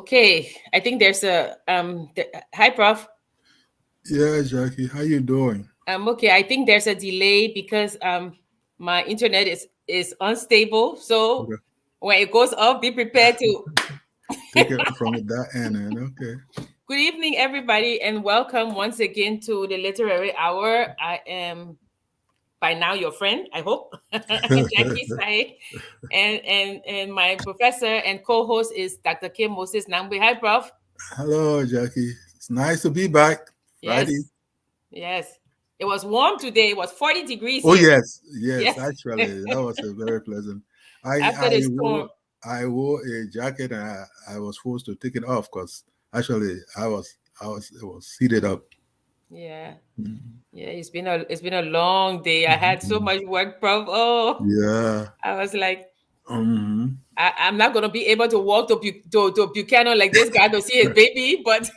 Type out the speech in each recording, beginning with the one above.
Okay, I think there's a hi Prof. Yeah, Jackie, how you doing? Okay, I think there's a delay because my internet is unstable. So Okay. when it goes off, be prepared to. Take it from that end, and okay. Good evening, everybody, and welcome once again to the Literary Hour. I am by now your friend, I hope, Jackie Sayegh, and my professor and co-host is Dr. Kim Moses Nagbe. Hi, Prof. Hello, Jackie. It's nice to be back. Friday. Yes. Yes. It was warm today. It was 40 degrees Oh here. yes. Yes. Actually, that was a very pleasant. I After I the wore storm. I wore a jacket and I was forced to take it off because actually it was heated up. Yeah. Mhm. Yeah. It's been a long day. I had so Mhm. much work, Prof. Oh, Yeah. I was like, hmm I'm not gonna be able to walk to Buchanan like this guy to see his baby, but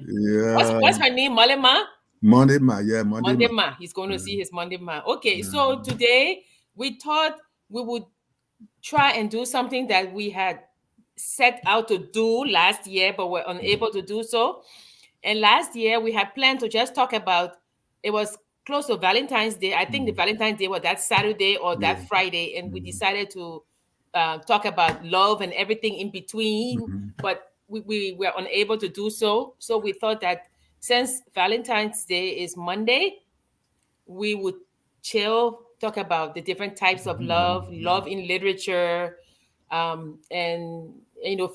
Yeah. what's her name? Malema? Monday, ma. Yeah, Monday, Monday ma. Ma. He's going to see his Monday Ma. Okay, so Mhm. today we thought we would try and do something that we had set out to do last year, but were unable to do so. And last year we had planned to just talk about it was close to Valentine's Day. I think the Mhm. Valentine's Day was that Saturday or Yeah. that Friday, and we Mhm. decided to talk about love and everything in between, Mhm. but we were unable to do so. So we thought that since Valentine's Day is Monday, we would chill, talk about the different types of love, love in literature, and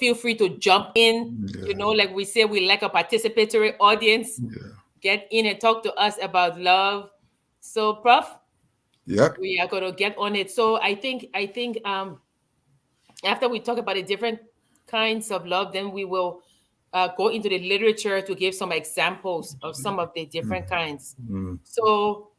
feel free to jump in. Yeah. Like we say, we like a participatory audience. Yeah. Get in and talk to us about love. So, Prof, Yep. we are gonna get on it. So I think after we talk about the different kinds of love, then we will go into the literature to give some examples of some of the different kinds. Mm. So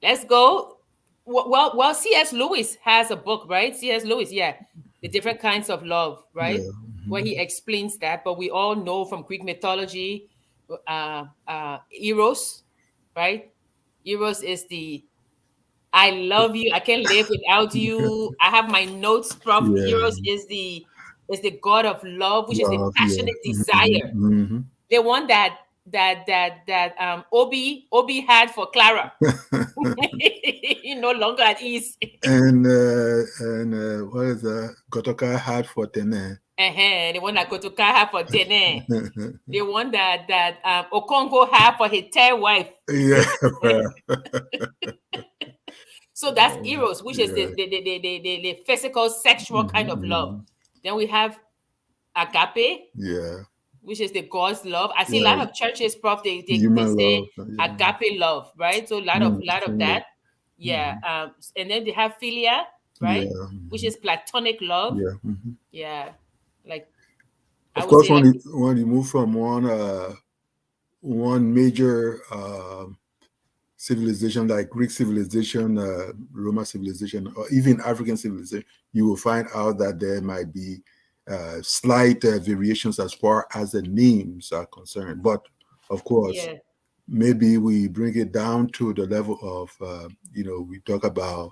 let's go. Well, C.S. Lewis has a book, right? C.S. Lewis, yeah, the different kinds of love, right? Yeah. Where he explains that, but we all know from Greek mythology, Eros, right? Eros is the I love you. I can't live without you. I have my notes, Prof. Yeah. Eros is the god of love, which is the Love. Yeah. passionate desire, hmm the one that Obi had for Clara. No longer at ease. and what is that? Gotoka had for Tene. The one that Kotoka had for Tene. The one that Okongo had for his third wife. Yeah. So that's Eros, which is Yeah. the physical, sexual kind of love. hmm Then we have Agape, Yeah. which is the God's love. I see a lot Yeah. of churches, Prof, they Human say love. Yeah. agape love, right? So a lot of Love. that. Yeah. And then they have philia, right? Yeah. Which is platonic love. Yeah. Yeah. Like I Of would course, say like when you move from one major civilization like Greek civilization, Roman civilization, or even African civilization, you will find out that there might be slight variations as far as the names are concerned. But of course, yeah. maybe we bring it down to the level of, we talk about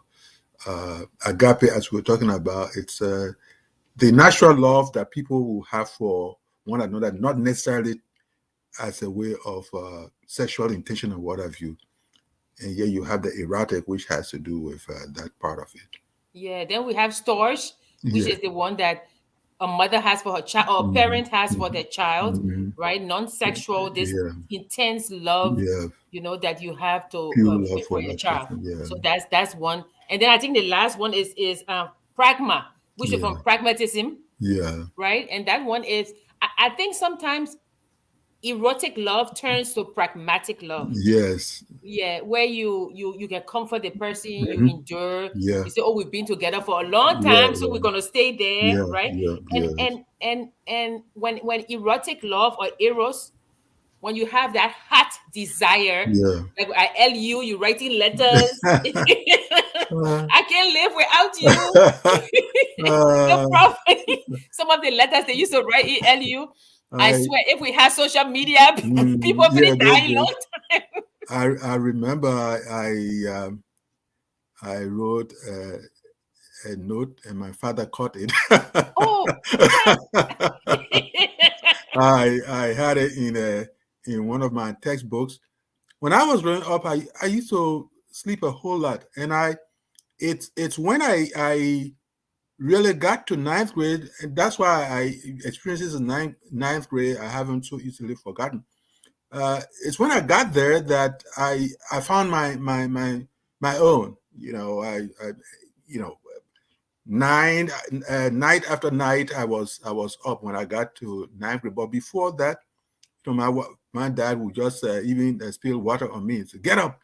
agape as we're talking about. It's the natural love that people will have for one another, not necessarily as a way of sexual intention or what have you. And yet you have the erotic, which has to do with that part of it. Yeah. Then we have storge, which Yeah. is the one that a mother has for her child or a Mhm. parent has for Mhm. their child, Mhm. right? Non-sexual, this Yeah. intense love, Yeah. that you have to Pure love for for your that child. person. Yeah. So that's one. And then I think the last one is pragma, which is Yeah. from pragmatism, Yeah. right? And that one is I think sometimes erotic love turns to pragmatic love. Yes. Yeah, where you can comfort the person, you Mhm. endure. Yeah. You say, "Oh, we've been together for a long Yeah. time, so we're gonna stay there," Yeah. right? Yeah. And Yeah. and and and when erotic love or eros, when you have that hot desire, Yeah. like I LU, you writing letters. Uh, I can't live without you. uh, Prof, some of the letters they used to write LU. I I swear, if we had social media, people yeah, would die long time. I remember I wrote a note, and my father caught it. Oh, yes. I had it in one of my textbooks. When I was growing up, I used to sleep a whole lot, and it's when I really got to ninth grade, and that's why I experiences in ninth grade I haven't so easily forgotten. It's when I got there that I found my own. I you know nine night after night I was up when I got to ninth grade. But before that, my dad would just even spill water on me and say, "Get up!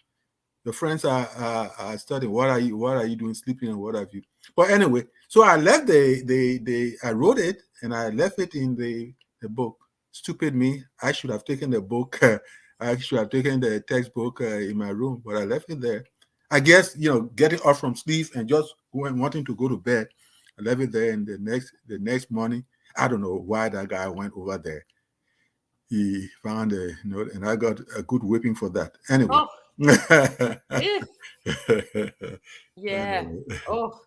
Your friends are studying. What are you doing, sleeping, and what have you?" But anyway, so I left I wrote it and I left it in the book. Stupid me! I should have taken the book. I should have taken the textbook in my room, but I left it there. I guess getting up from sleep and just going wanting to go to bed. I left it there, and the next morning, I don't know why that guy went over there. He found a note, and I got a good whipping for that. Anyway. Oh, eh, yeah. Anyway. Oh,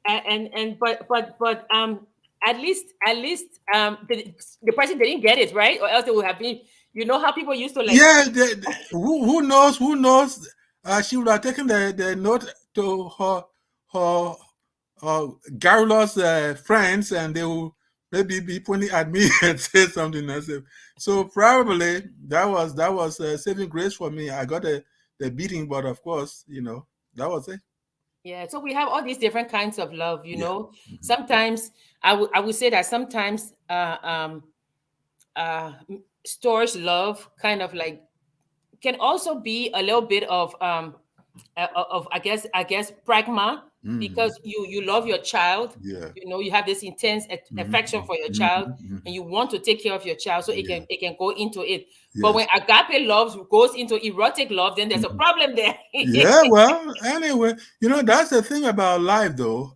and but at least the person didn't get it right, or else it would have been. You know how people used to like. Yeah, who knows? Who knows? She would have taken the note to her, her garrulous friends, and they will maybe be pointing at me and say something. I say, so probably that was saving grace for me. I got the beating, but of course, that was it. Yeah, so we have all these different kinds of love, you Yeah. know. Mhm. Sometimes I would say that sometimes storage love kind of like can also be a little bit of I guess pragma, Mhm. because you love your child. Yeah. You have this intense affection Mhm. for your child, Mhm. and Mhm. you want to take care of your child, so it Yeah. can it can go into it. But when Yes. agape love goes into erotic love, then there's a Mhm. problem there. Yeah, well, anyway, that's the thing about life, though.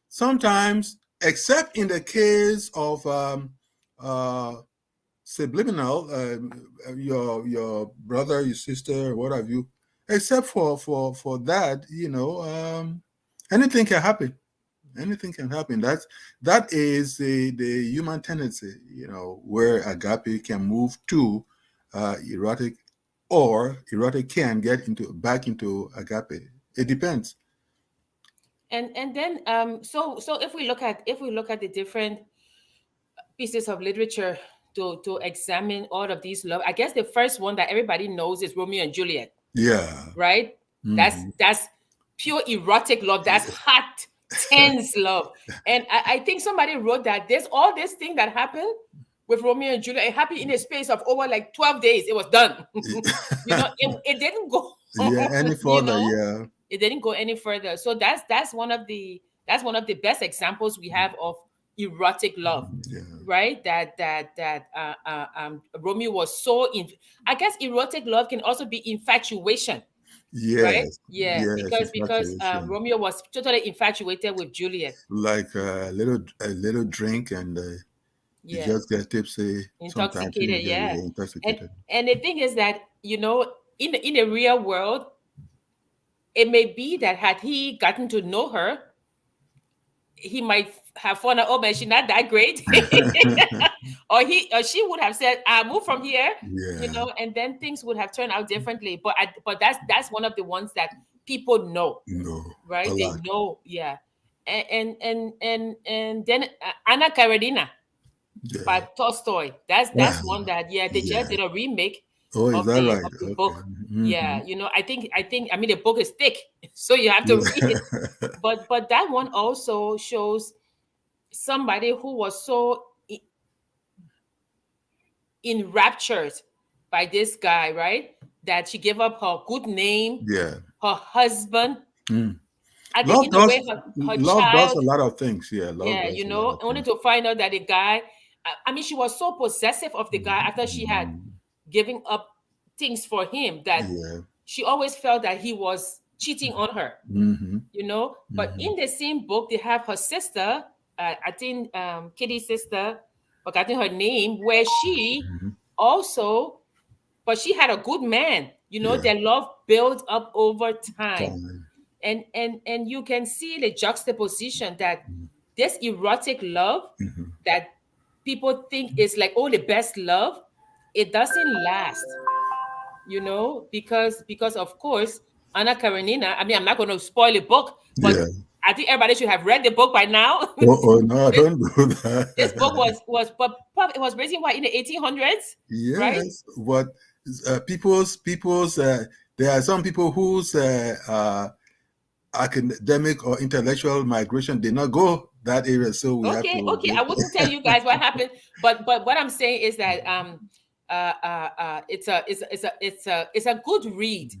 Sometimes, except in the case of uh, subliminal, your brother, your sister, what have you, except for that, anything can happen. Anything can happen. That is the human tendency, where agape can move to erotic, or erotic can get into back into agape. It depends. And then so if we look at the different pieces of literature to examine all of these love, I guess the first one that everybody knows is Romeo and Juliet, Yeah. right? that's Hmm. that's pure erotic love. That's hot, tense love. And I think somebody wrote that there's all this thing that happened with Romeo and Juliet. It happened in a space of over like 12 days. It was done. It didn't go. Yeah. Any you further? know Yeah. it didn't go any further. So that's one of the best examples we have of erotic love, Yeah. right? Romeo was so in. I guess erotic love can also be infatuation, right? Yes. Yeah, Yes. because Infatuation. Romeo was totally infatuated with Juliet. Like a little drink, and you Yeah, just get tipsy. Sometimes you intoxicated. get, Yeah, and intoxicated. and the thing is that in the real world, it may be that had he gotten to know her, he might have found out, oh man, she's not that great, or she would have said, "I move from here," Yeah. and then things would have turned out differently. But that's one of the ones that people know, No. A right? They lot. know, yeah. And then Anna Karenina by Yeah. Tolstoy. That's one that, yeah, they just Yeah. did a remake Oh, is of that the right? of the Okay. book. Hmm. Yeah, I mean the book is thick, so you have to read it. Yeah. But that one also shows somebody who was so enraptured by this guy, right? That she gave up her good name, Yeah. her husband. Mm. I think Love in a way does her love does a child. lot of things. Yeah, love Yeah, does a lot of only things. to find out that the guy. I mean, she was so possessive of the guy after she had Mhm. given up things for him that Yeah. she always felt that he was cheating on her. Hmm. But Hmm. in the same book, they have her sister, I think Kitty's sister, forgetting her name, where she Hmm. also, but she had a good man. Yeah. Their love built up over time. Time. and you can see the juxtaposition that this erotic love that people think is like, oh, the best love, it doesn't last, because of course Anna Karenina, I mean, I'm not going to spoil the book, Yeah. but I think everybody should have read the book by now. Oh, no, this, don't do this book that. but it was written in the 1800s, right? Yes, but people's there are some people whose academic or intellectual migration did not go that area, so we have Okay, to okay. I wouldn't tell you guys what happened, but what I'm saying is that it's a good read.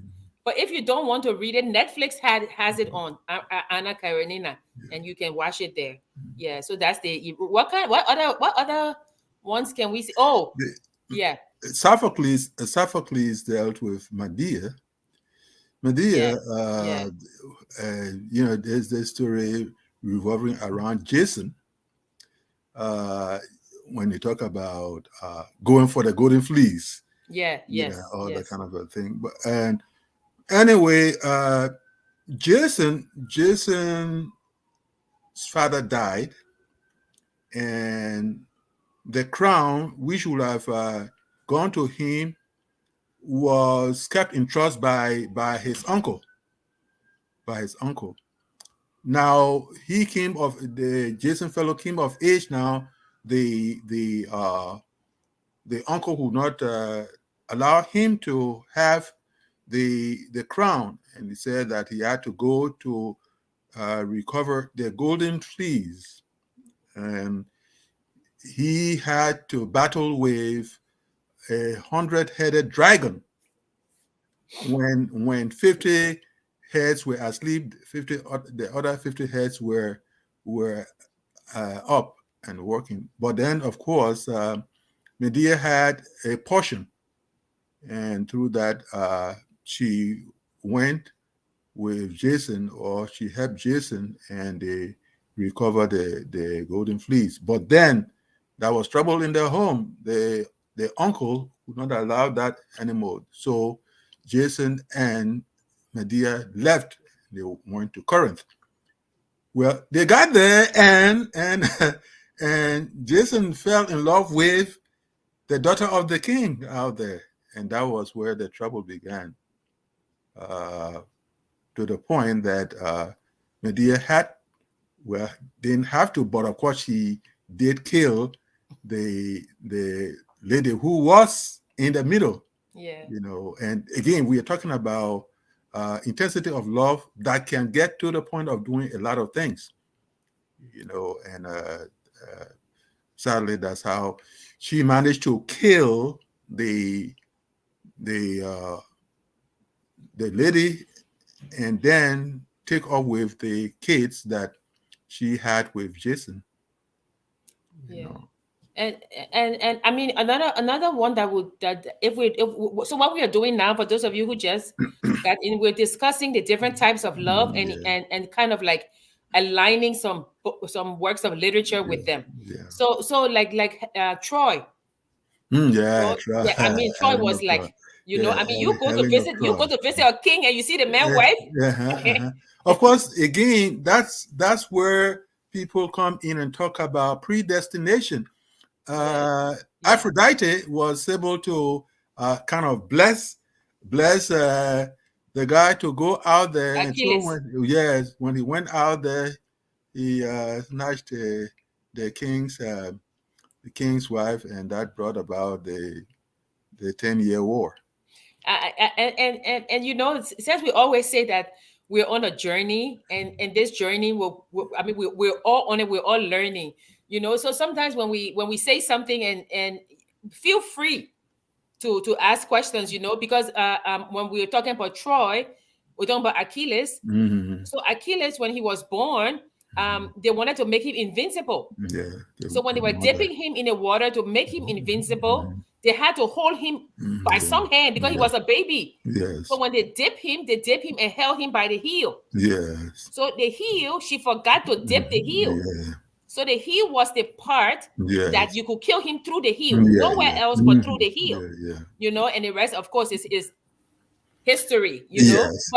But if you don't want to read it, Netflix has it on Anna Karenina, and you can watch it there. Yeah, so that's the what other ones can we see? Oh, The- yeah, Sophocles dealt with Medea. yeah, Medea, yeah. there's this story revolving around Jason. Uh, when you talk about going for the golden fleece, Yeah, yes, all that yes. kind of a thing. But and anyway, Jason's father died, and the crown, which would have gone to him, was kept in trust by his uncle. By his uncle. Now he came of the Jason fellow came of age. Now the uncle would not allow him to have the crown, and he said that he had to go to recover the golden fleece, and he had to battle with 100-headed dragon. When 50 heads were asleep, the other 50 heads were up and working. But then, of course, Medea had a portion, and through that, she went with Jason, or she helped Jason, and they recovered the golden fleece. But then there was trouble in their home. The uncle would not allow that anymore. So Jason and Medea left. They went to Corinth. Well, they got there, and and Jason fell in love with the daughter of the king out there, and that was where the trouble began. Uh, to the point that Medea didn't have to, but of course she did kill the lady who was in the middle. Yeah. And again, we are talking about intensity of love that can get to the point of doing a lot of things. And sadly, that's how she managed to kill the the lady, and then take off with the kids that she had with Jason. You Yeah. know. And I mean, another one that so what we are doing now, for those of you who just got in, we're discussing the different types of love, Yeah, and kind of like aligning some works of literature yeah, with them. yeah. So Troy. Yeah, Troy, try. yeah, I mean, I Troy was remember Troy. like, Yeah, I mean, you go to Helen of visit, Troy. a king, and you see the man Yeah, wife. yeah, Of course, again, that's where people come in and talk about predestination. Yes. uh, Yeah. Aphrodite was able to kind of bless the guy to go out there, and so Achilles. when he went out there, he snatched the king's wife, and that brought about the 10-year war. And since we always say that we're on a journey, and this journey I mean, we're all on it, we're all learning, so sometimes when we say something, and feel free to ask questions, because when we were talking about Troy, we're talking about Achilles. Mm-hmm. So Achilles, when he was born, they wanted to make him invincible. Yeah, So when they were mother. dipping him in the water to make him invincible, Mhm. they had to hold him by some hand because he Yeah. was a baby. So Yes, when they dip him and held him by the heel. yes, So the heel, she forgot to dip the heel. yeah, So the heel was the part that yes, you could kill him through the heel, yeah, nowhere yeah, else but through the heel. yeah, yeah. And the rest, of course, is history, you know. Yes.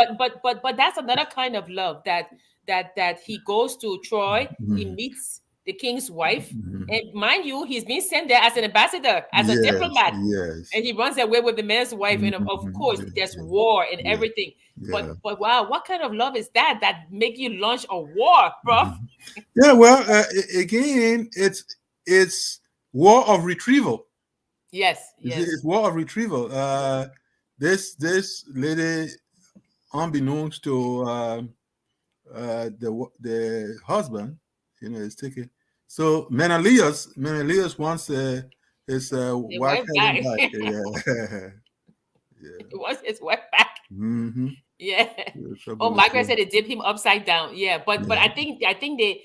But that's another kind of love that he goes to Troy, he Mhm. meets the king's wife, Mhm. and mind you, he's being sent there as an ambassador, as a Yes. diplomat, Yes. and he runs away with the man's wife, and of Mhm. course Yeah. there's Yeah. war and Yeah. everything. Yeah. But wow, what kind of love is that make you launch a war, Prof? Mhm. Yeah. Well, again, it's war of retrieval. Yes, It's yes. war of retrieval. This lady, unbeknownst to the husband, is taken. So Menelaus wants his The wife wife Helen back. back. It Yeah. Yeah. was his wife back. Mm-hmm. Yeah. The Oh, trouble is Margaret said they dip him upside down. Yeah, but yeah, I think they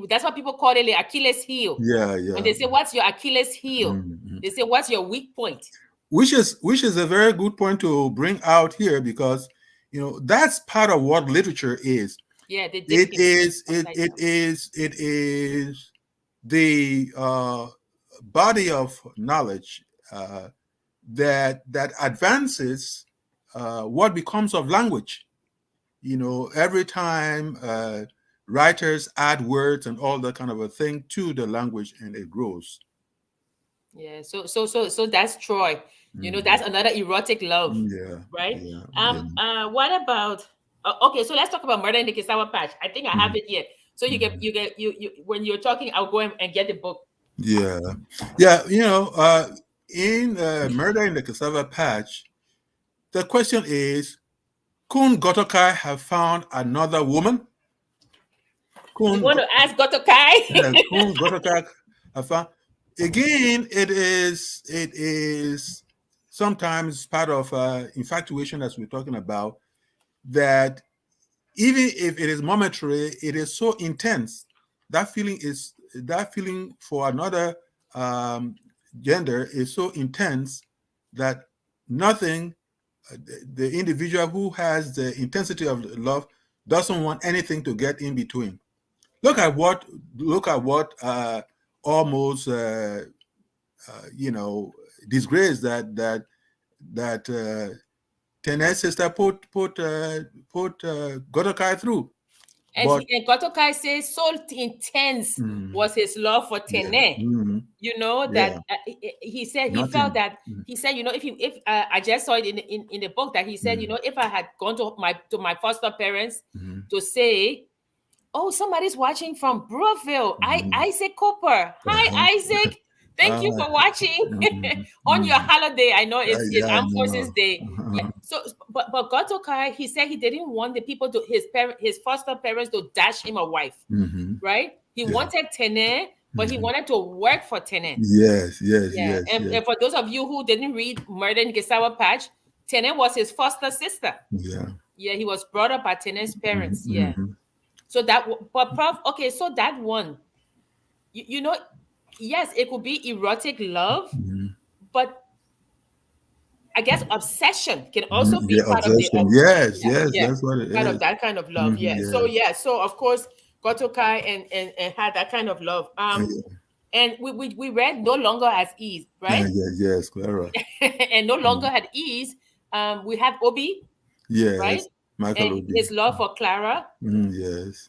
that's what people call it the Achilles heel. yeah, When yeah. they say what's your Achilles heel, Mm-hmm. they say what's your weak point. Which is a very good point to bring out here because that's part of what literature is. Yeah, they dip It him is it upside it down. is it is the body of knowledge that advances what becomes of language. Every time writers add words and all that kind of a thing to the language, and it grows. Yeah, so that's Troy. Mhm. That's another erotic love, Yeah, right? yeah, yeah. What about okay, so let's talk about Murder in the Cassava Patch. I think I have Mhm, it here. So mhm. you when you're talking, I'll go and get the book. Yeah, yeah. In Murder in the Cassava Patch, the question is, could Gotokai have found another woman? You Could want to ask Gotokai? Could Gotokai have found? Again, it is sometimes part of infatuation, as we're talking about, that even if it is momentary, it is so intense. That feeling for another um, gender is so intense that nothing, the individual who has the intensity of love doesn't want anything to get in between. Look at what almost you know disgrace that Tenes sister put Godokai through. But And Gotokai says so intense mm, was his love for yeah, Tene. That yeah, he said he felt nothing. that he said, if I just saw it in the book that he said, Mm, if I had gone to my foster parents mm, to say, oh, somebody's watching from Brookville. mm. Isaac Cooper. Hi, Isaac. Thank you Ah, for watching mm, on your mm. holiday. I know it's Yeah, I Armed Forces know. Day. Yeah. So, but Gotokai, he said he didn't want the people to his foster parents to dash him a wife, Hmm. right? He Yeah. wanted Tene, but he Mhm. wanted to work for Tene. Yes, yes, Yeah. yes, And yes. for those of you who didn't read Murder in Gisawa Patch, Tene was his foster sister. Yeah. Yeah, he was brought up by Tene's parents. Yeah. Mm-hmm. So but Prof, okay, so that one, you, you know, yes, it could be erotic love, Hmm. but I guess obsession can also Yeah, be part of the obsession. Yes, yeah, yes, yeah, that's what it part of is. that kind of love. Mm-hmm. Yeah. So Yes. yeah, so of course Gotokai and had that kind of love. Yeah. And we read No Longer Has Ease, right? Yes, yes, Clara. And No Longer Mm. Had Ease. We have Obi, right? Yes, Michael And Obi. his love for Clara. Yes,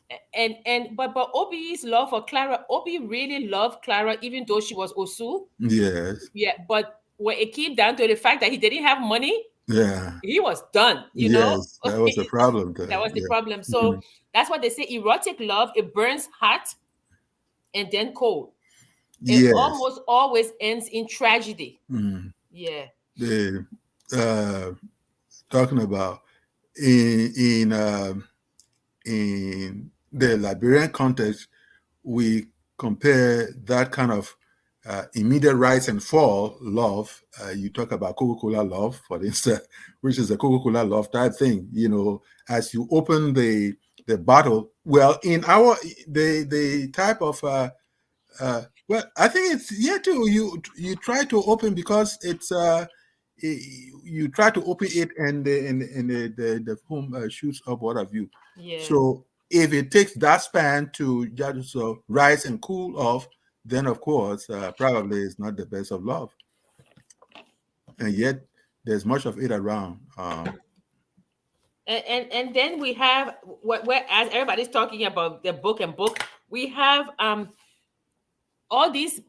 But Obi's love for Clara, Obi really loved Clara even though she was Osu. yes, Yeah, but when it came down to the fact that he didn't have money, yeah, he was done, yes. That was a problem That there. was the Yeah. problem. So Mhm. that's what they say erotic love, it burns hot and then cold. It Yes. almost always ends in tragedy. Mm. Yeah. The uh, talking about in in um, in the Liberian context, we compare that kind of immediate rise and fall love. You talk about Coca-Cola love, for instance, which is a Coca-Cola love type thing. As you open the bottle, well, in our the type of well, I think it's yeah too. You try to open because it's you try to open it and the foam shoots up. What have you? Yeah. So if it takes that span to just rise and cool off, then of course probably it's not the best of love, and yet there's much of it around. And then we have what as everybody's talking about the book and book, we have all these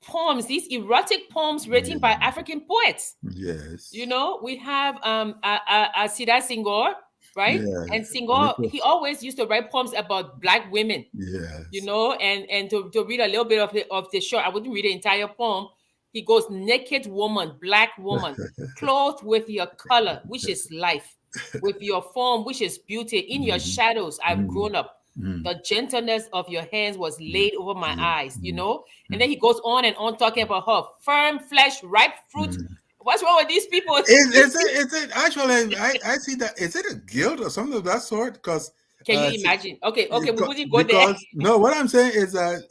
poems, these erotic poems written by Yeah. African poets. You Yes. know, we have Sida Senghor, right? Yeah. And Senghor, he Little. always used to write poems about black women, you Yes. know, and to read a little bit of the short, I wouldn't read the entire poem. He goes, naked woman, black woman, clothed with your color, which is life, with your form, which is beauty. In your Mhm. shadows, I've Mhm. grown up. Mhm. The gentleness of your hands was Mhm. laid over my Yeah. eyes, you Mhm. know. And then Mhm. he goes on and on talking about her firm flesh, ripe fruit. Mhm. What's wrong with these people? Is it actually? I see that. Is it a guilt or something of that sort? Because Can you imagine? Okay, okay, we wouldn't go there. because no, what I'm saying is that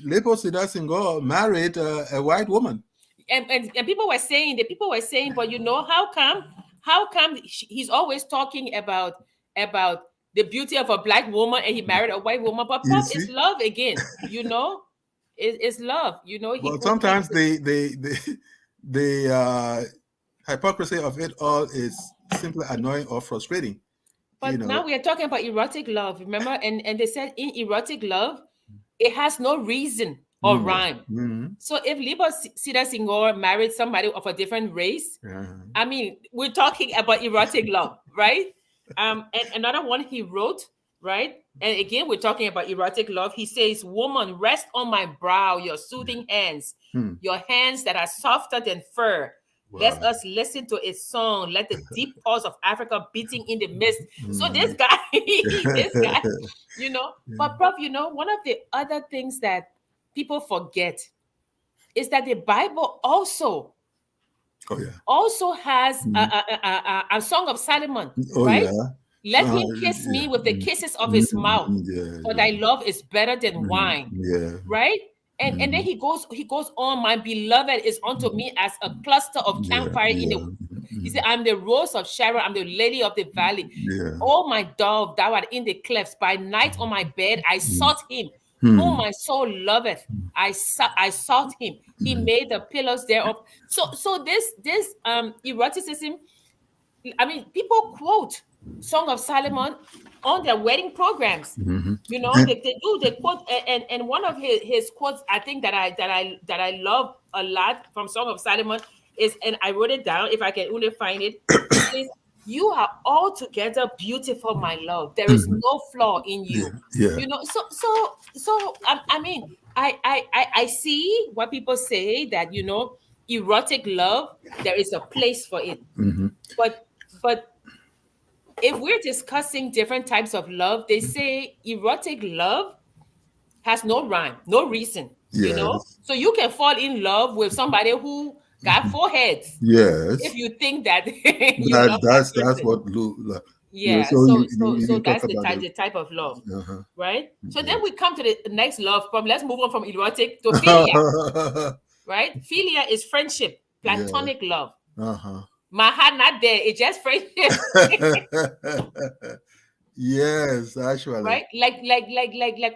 Lepo Sidasingo married a white woman. And people were saying, but you know, how come he's always talking about the beauty of a black woman and he married a white woman? But You Prof, it's see, love again, you know, it's love, you know. He but portrays sometimes it. the hypocrisy of it all is simply annoying or frustrating. You But know. now we are talking about erotic love, remember? And they said in erotic love, it has no reason or Mm. rhyme. Mm. So if Liba Sida Senghor married somebody of a different race, Uh, I mean, we're talking about erotic love, right? And another one he wrote, right? And again, we're talking about erotic love. He says, "Woman, rest on my brow, your soothing hands, hmm. your hands that are softer than fur. Let Wow. us listen to a song. Let the deep pulse of Africa beating in the mist." So this Mm. guy, this guy, you know. But Prof, you know, one of the other things that people forget is that the Bible Oh yeah. has Mm. a Song of Solomon, Oh right? yeah. So Let him kiss yeah. me with the Mm. kisses of Mm, his mouth, yeah. for thy Yeah. love is better than Mm, wine, yeah. right? And then Mm, he goes on, my beloved is unto mm, me as a cluster of yeah. campfire in the. Yeah. He said, Mm, I'm the rose of Sharon, I'm the lily of the valley. yeah. Oh, my dove, thou art in the clefts. By night on my bed, I Mm, sought him, whom mm, my soul loveth. I sought him. He mm, made the pillars thereof. So this eroticism, I mean, people quote Song of Solomon on their wedding programs. mhm. You know, And they quote, and one of his quotes, I think that I love a lot from Song of Solomon is, and I wrote it down if I can only find it. He says, "You are altogether beautiful, my love. There is mhm. no flaw in Yeah. you." Yeah. You know, so I mean, I see what people say, that you know, erotic love, there is a place for it, Mhm. but if we're discussing different types of love, they say erotic love has no rhyme, no reason, you know? Yes. So you can fall in love with somebody who got Mhm. four heads if Yes. you think that you That love that that's person. what Yeah, so so you so so talk that's the about type it. the type of love, Uh-huh. right? So then Yes. we come to the next love problem. Let's move on from erotic to philia, right? Philia is friendship, Yeah. platonic love. Uh-huh. My heart not there, it's just friendship. Yes, actually. Right? Like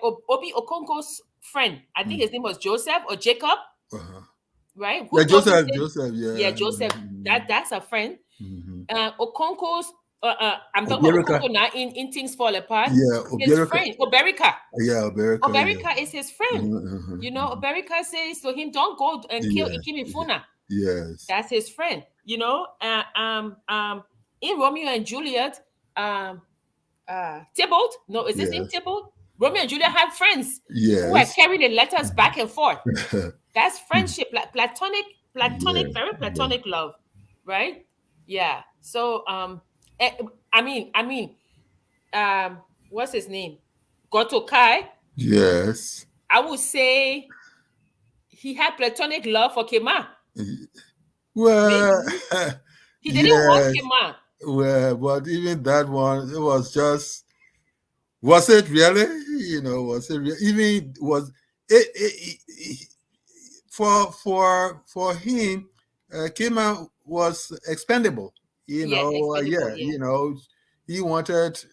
Obi Okonko's friend. I think Mm. his name was Joseph or Jacob, Uh-huh. right? Yeah, Who told him, Joseph, yeah, yeah. Joseph. That's a friend. Mm-hmm. Okonko's. I'm talking about Obiorika. Okonko now. In Things Fall Apart, Yeah, his Obiorika. friend Oberika. Yeah, Obiorika, yeah. Oberika is his friend. Uh-huh, uh-huh, You know, uh-huh. Oberika says to him, "Don't go and kill Yeah. Ikimifuna." Yes. That's his friend. You know, in Romeo and Juliet, um, Tybalt. No, is his name Yes. Tybalt? Romeo and Juliet have friends who are Yes. carrying the letters back and forth. That's Yeah. friendship, platonic, very Yeah. platonic love, right? Yeah. So, eh, what's his name? Goto Kai. Yes. I would say he had platonic love for Kema. Well, Maybe he didn't want yes. Kema. Well, but even that one, it was just, was it really? Was it even was it for him? Kima was expendable. Yes, expendable. Yeah. Yeah, He wanted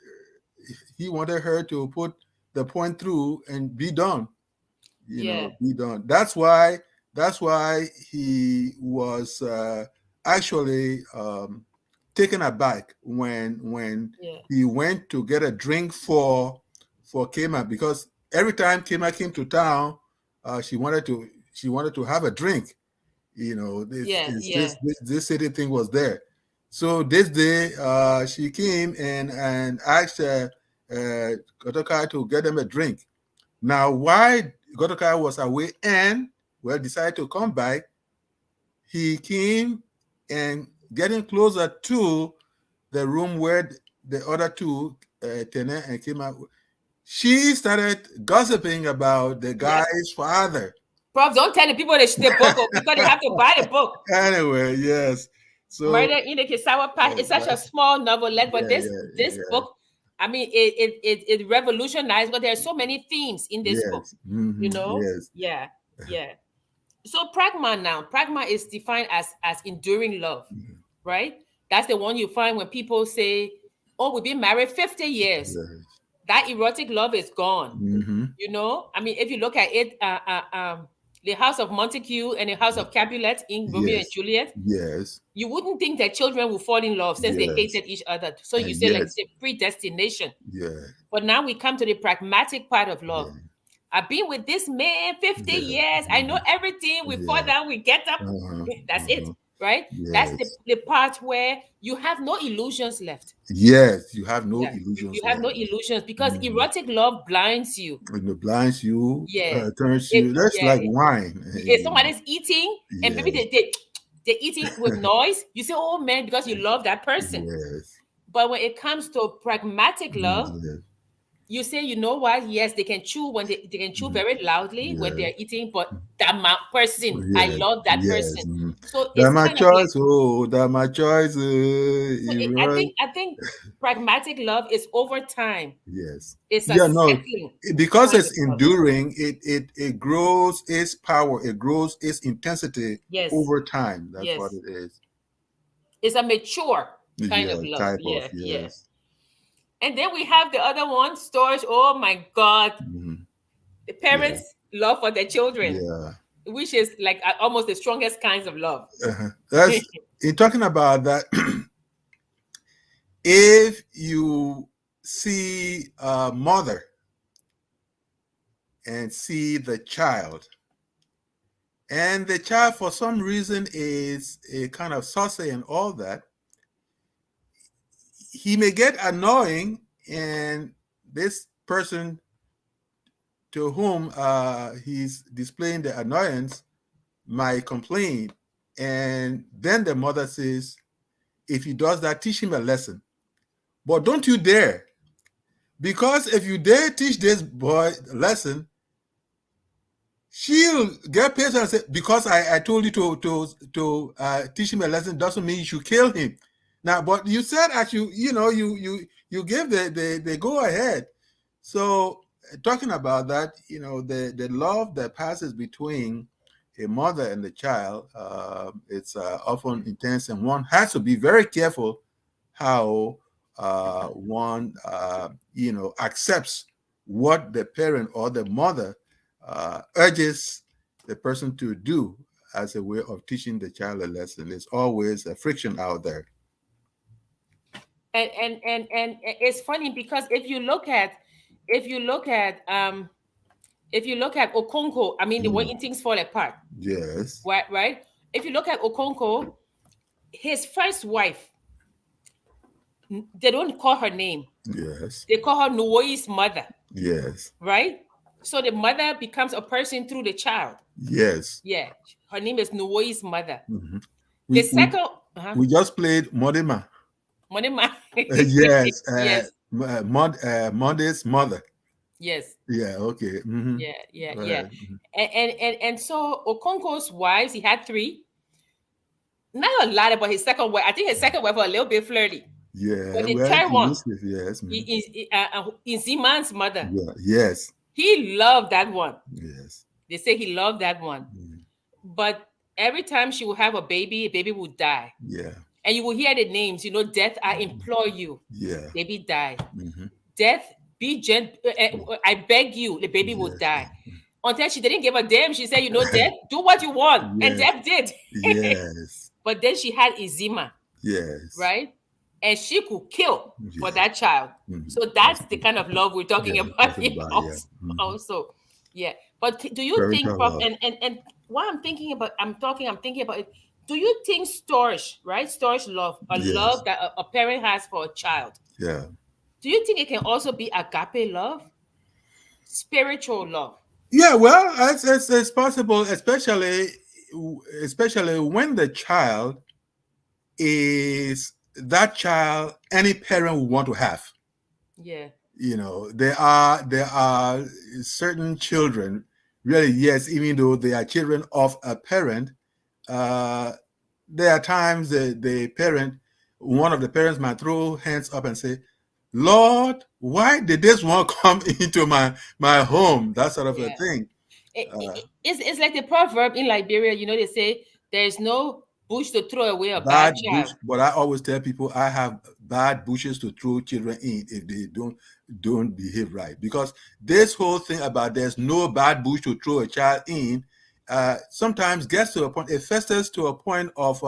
he wanted her to put the point through and be done. yeah, Be done. That's why he was actually taken aback when Yeah. he went to get a drink for Kema, because every time Kema came to town, she wanted to have a drink. This Yeah. is Yeah. this city thing was there. So this day, she came and asked Gotokai to get them a drink. Now, why Gotokai was away and decided to come back, he came and getting closer to the room where the other two, Tene and Kema, she started gossiping about the Yep. guy's father. Prof, don't tell the people the book because they have to buy the book. Anyway, yes. So, Murder in the Kisawa Patch is such a that, small novelette, but yeah, this yeah, book, I mean, it revolutionized. But there are so many themes in this book, yes, yes, Yeah, yeah. So pragma is defined as enduring love, right? That's the one you find when people say, "Oh, we've been married 50 years." yes. That erotic love is gone. I mean, if you look at it, the House of Montague and the House of Capulet in Romeo and Yes, Juliet, yes, you wouldn't think that children will fall in love since they yes, hated each other. So you and say like yes, it's a predestination. yeah, But now we come to the pragmatic part of love. yeah, I've been with this man 50 yeah, years. I know everything. We fall yeah, down, we get up. uh-huh, That's it, uh-huh. right? That's Yes, the part where you have no illusions left. yes, you have no Yeah, you illusions have no left. illusions because erotic love blinds you. When it blinds you, Yeah, turns you. That's yeah. like wine. If somebody's eating and maybe Yes, they're eating with noise, you say, "Oh man," because you love that person. yes, But when it comes to pragmatic love, yes, you say, you know what? Yes, they can chew when they can chew very loudly when yes, they're eating, but that person, I yes, love that yes. person. So That it's my kind of like choice. Oh, that my choice. so You right? I think pragmatic love is over time. Yes. It's a Yeah, no, settling because kind of it's love. enduring, it grows its power, it grows its intensity Yes, over time. That's what yes. it is. It's a mature kind of Yeah, love. type of, Yeah, yeah. yes. And then we have the other one, storage. Oh my God. Mhm. The Yeah, parents' love for their children, yeah. which is like almost the strongest kinds of love. That's in talking about that. If you see a mother and see the child, and the child for some reason is a kind of saucy and all that, he may get annoying, and this person to whom he's displaying the annoyance might complain. And then the mother says, if he does that, teach him a lesson. But don't you dare. Because if you dare teach this boy a lesson, she'll get pissed and say, because I told you to teach him a lesson doesn't mean you should kill him. Now, but you said as you give the go ahead. So talking about that, the love that passes between a mother and the child, it's often intense, and one has to be very careful how one accepts what the parent or the mother urges the person to do as a way of teaching the child a lesson. There's always a friction out there. And it's funny because if you look at Okonko, I mean the way things fall apart, Yes, right? If you look at Okonko, his first wife, they don't call her name. yes, They call her Nuoyi's mother, yes, right? So the mother becomes a person through the child. yes. Yeah, her name is Nuoyi's mother. Mhm. The We, we, second, uh-huh. we just played Modema. Money. Yes, Yes, Monday's mother. yes. Yeah, okay. Yeah, yeah, yeah. Right. And so Okonko's wives, he had three. Not a lot, but his second wife, I think his second wife was a little bit flirty. Yeah, But the well, third one yes. is Ziman's mother. Yeah, yes, He loved that one. yes. They say he loved that one. But every time she would have a baby would die. Yeah, And you will hear the names, death, I implore you. yeah. Baby died. Mhm. Death, be gentle. I beg you, the baby will Yes, die. Until she didn't give a damn. She said, Death, do what you want. And yes, Death did. yes, But then she had Izima, yes. right? and she could kill for Yeah. that child. Mhm. So that's the kind of love we're talking Yeah. about Talking here about, yeah. also. Mhm. Also, yeah. But do you think, Parental Prof, love. and what I'm thinking about it. Do you think storage, right? Storage love, a Yes. love that a parent has for a child. Yeah. Do you think it can also be agape love, spiritual love? Yeah, well, it's possible, especially when the child is that child any parent would want to have. Yeah, There are certain children, really, yes, even though they are children of a parent, uh, there are times the parent, one of the parents might throw hands up and say, Lord, why did this one come into my home? That sort of a yeah. thing. It's like the proverb in Liberia. They say there's no bush to throw away a bad Bad bush, child. but I always tell people I have bad bushes to throw children in if they don't behave right. Because this whole thing about there's no bad bush to throw a child in, sometimes gets to a point, it festers to a point of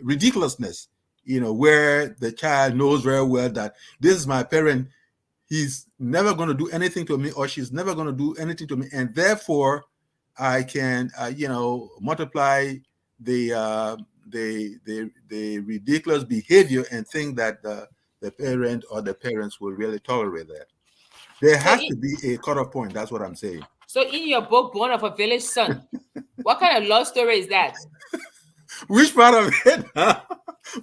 ridiculousness. Where the child knows very well that this is my parent, he's never going to do anything to me, or she's never going to do anything to me, and therefore I can multiply the ridiculous behavior and think that the parent or the parents will really tolerate that. There So, has to be a cutoff point. That's what I'm saying. so in your book, Born of a Village Son, what kind of love story is that? Which part of it? What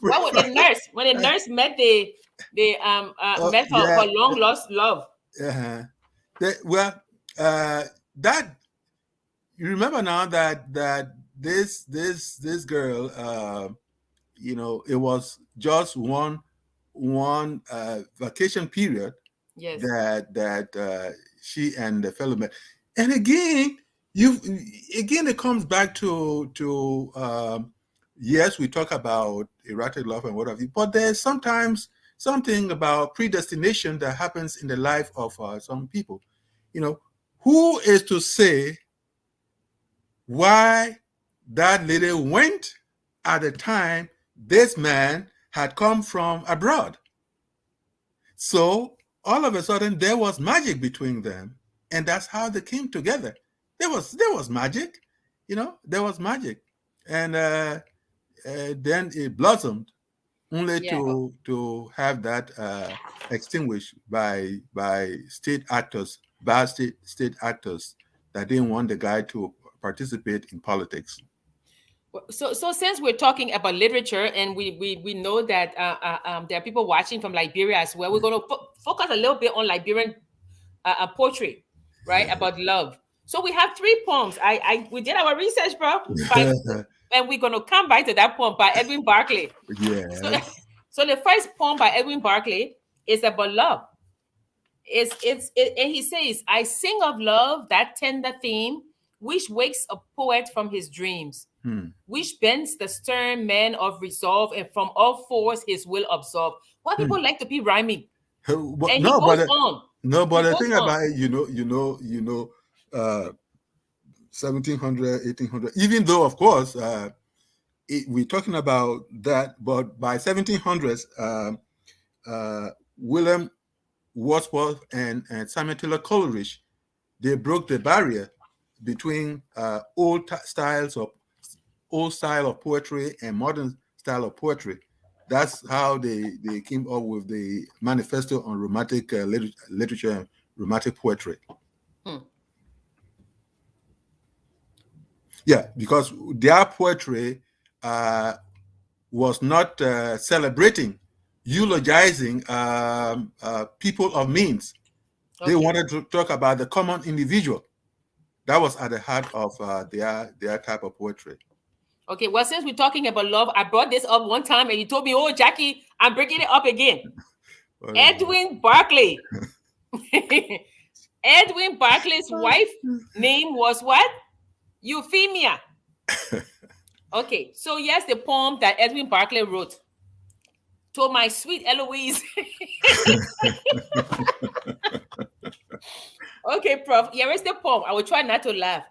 Which would part? when the nurse met met Yeah. her long lost love? Uh-huh. Well, that you remember now that this girl, it was just one vacation period Yes, that she and the fellow met. And you again it comes back to yes, we talk about erratic love and what have you, but there's sometimes something about predestination that happens in the life of some people. you know who is to say why that lady went at the time this man had come from abroad? So all of a sudden there was magic between them, and that's how they came together. There was magic, there was magic, and then it blossomed, only yeah. to have that extinguished by state actors, bad state actors that didn't want the guy to participate in politics. So since we're talking about literature, and we know that there are people watching from Liberia as well, we're going to focus a little bit on Liberian poetry, right? About love. So we have three poems. We did our research, bro, and we're going to come back to that poem by Edwin Barclay. So, Yes. so the first poem by Edwin Barclay is about love. And he says, I sing of love, that tender theme, which wakes a poet from his dreams, Hmm. which bends the stern man of resolve, and from all force his will absorb. Why Hmm. people like to be rhyming? And he No, goes on. He the goes thing on. about it, 1700, 1800. Even though, of course, we're talking about that, but by 1700s, William Wordsworth and Samuel Taylor Coleridge, they broke the barrier between old style of poetry and modern style of poetry. That's how they came up with the manifesto on romantic literature and romantic poetry. Hmm. Yeah, because their poetry was not celebrating, eulogizing people of means. They Okay. wanted to talk about the common individual. That was at the heart of their type of poetry. Okay. Well, since we're talking about love, I brought this up one time and you told me, oh, Jackie, I'm bringing it up again. What is Edwin Barclay. Edwin Barclay's wife name was what? Euphemia. Okay, so here's the poem that Edwin Barclay wrote. To my sweet Eloise. Okay, Prof. Here is the poem. I will try not to laugh.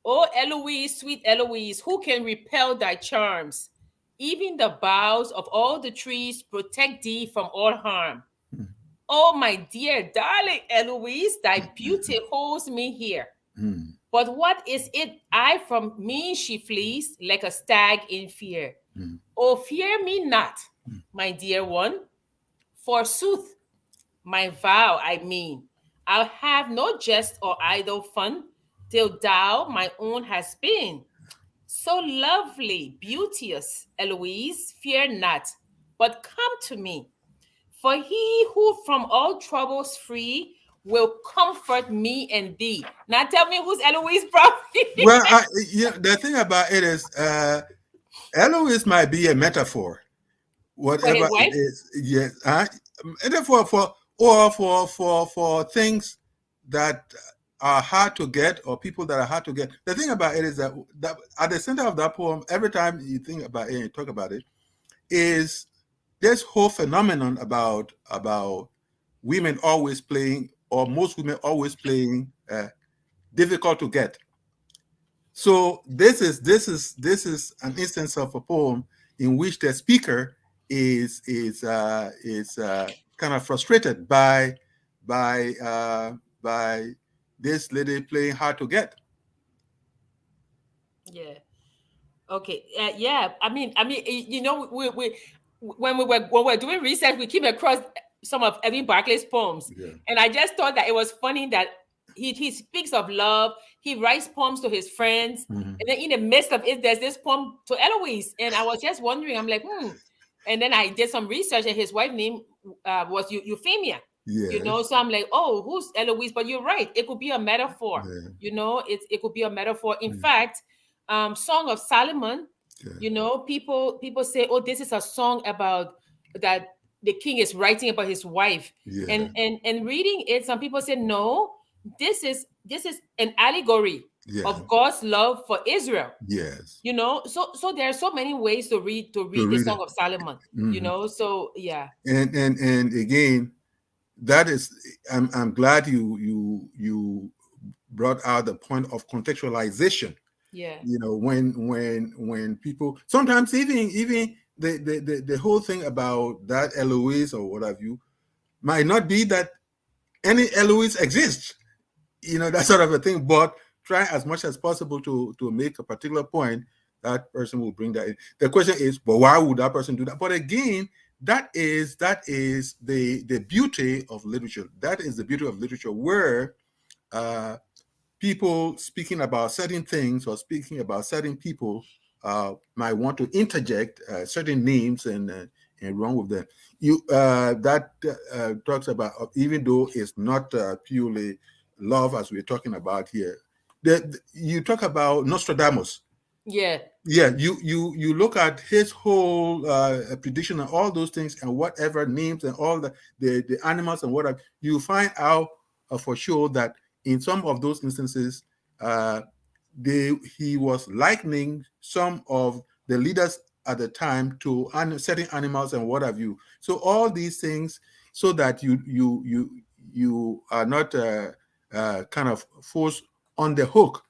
Oh, Eloise, sweet Eloise, who can repel thy charms? Even the boughs of all the trees protect thee from all harm. mm, Oh, my dear darling Eloise, thy beauty holds me here. mm, But what is it I from me she flees like a stag in fear? mm, Oh, fear me not, mm. my dear one. Forsooth, my vow, I mean, I'll have no jest or idle fun till thou my own hast been. So lovely, beauteous, Eloise, fear not, but come to me. For he who from all troubles free will comfort me and thee. Now tell me who's Eloise, Prof. Well, the thing about it is, Eloise might be a metaphor, For his whatever it wife? is. Yes, either for things that are hard to get or people that are hard to get. The thing about it is that at the center of that poem, every time you think about it and you talk about it, is this whole phenomenon about women always playing, or most women always playing, difficult to get. So this is an instance of a poem in which the speaker is kind of frustrated by this lady playing hard to get. Yeah. Okay. Yeah. We when we were doing research, we came across some of Evan Barclay's poems, Yeah. and I just thought that it was funny that he speaks of love. He writes poems to his friends, Mhm. and then in the midst of it, there's this poem to Eloise, and I was just wondering. I'm like, And then I did some research, and his wife name was Euphemia. Yes. So I'm like, oh, who's Eloise? But you're right; it could be a metaphor. Yeah. It could be a metaphor. In Yeah. fact, Song of Solomon, Yeah. people say, oh, this is a song about that the king is writing about his wife, Yeah. and reading it, some people say no, this is an allegory Yeah. of God's love for Israel. Yes. So there are so many ways to To read the read Song it. of Solomon. Mhm. So yeah. And again, that is, I'm glad you brought out the point of contextualization. Yeah. When people sometimes, even the whole thing about that Eloise or what have you might not be that any Eloise exists, that sort of a thing, but try as much as possible to make a particular point. That person will bring that in. The question is, but why would that person do that? But again, that is the beauty of literature. That is the beauty of literature, where uh people speaking about certain things or speaking about certain people might want to interject certain names and run with them. That talks about, even though it's not purely love as we're talking about here. You talk about Nostradamus. Yeah. Yeah, you look at his whole prediction and all those things and whatever names and all the animals and whatever, you find out for sure that in some of those instances, uh, he was likening some of the leaders at the time to certain animals and what have you. So all these things, so that you are not kind of forced on the hook.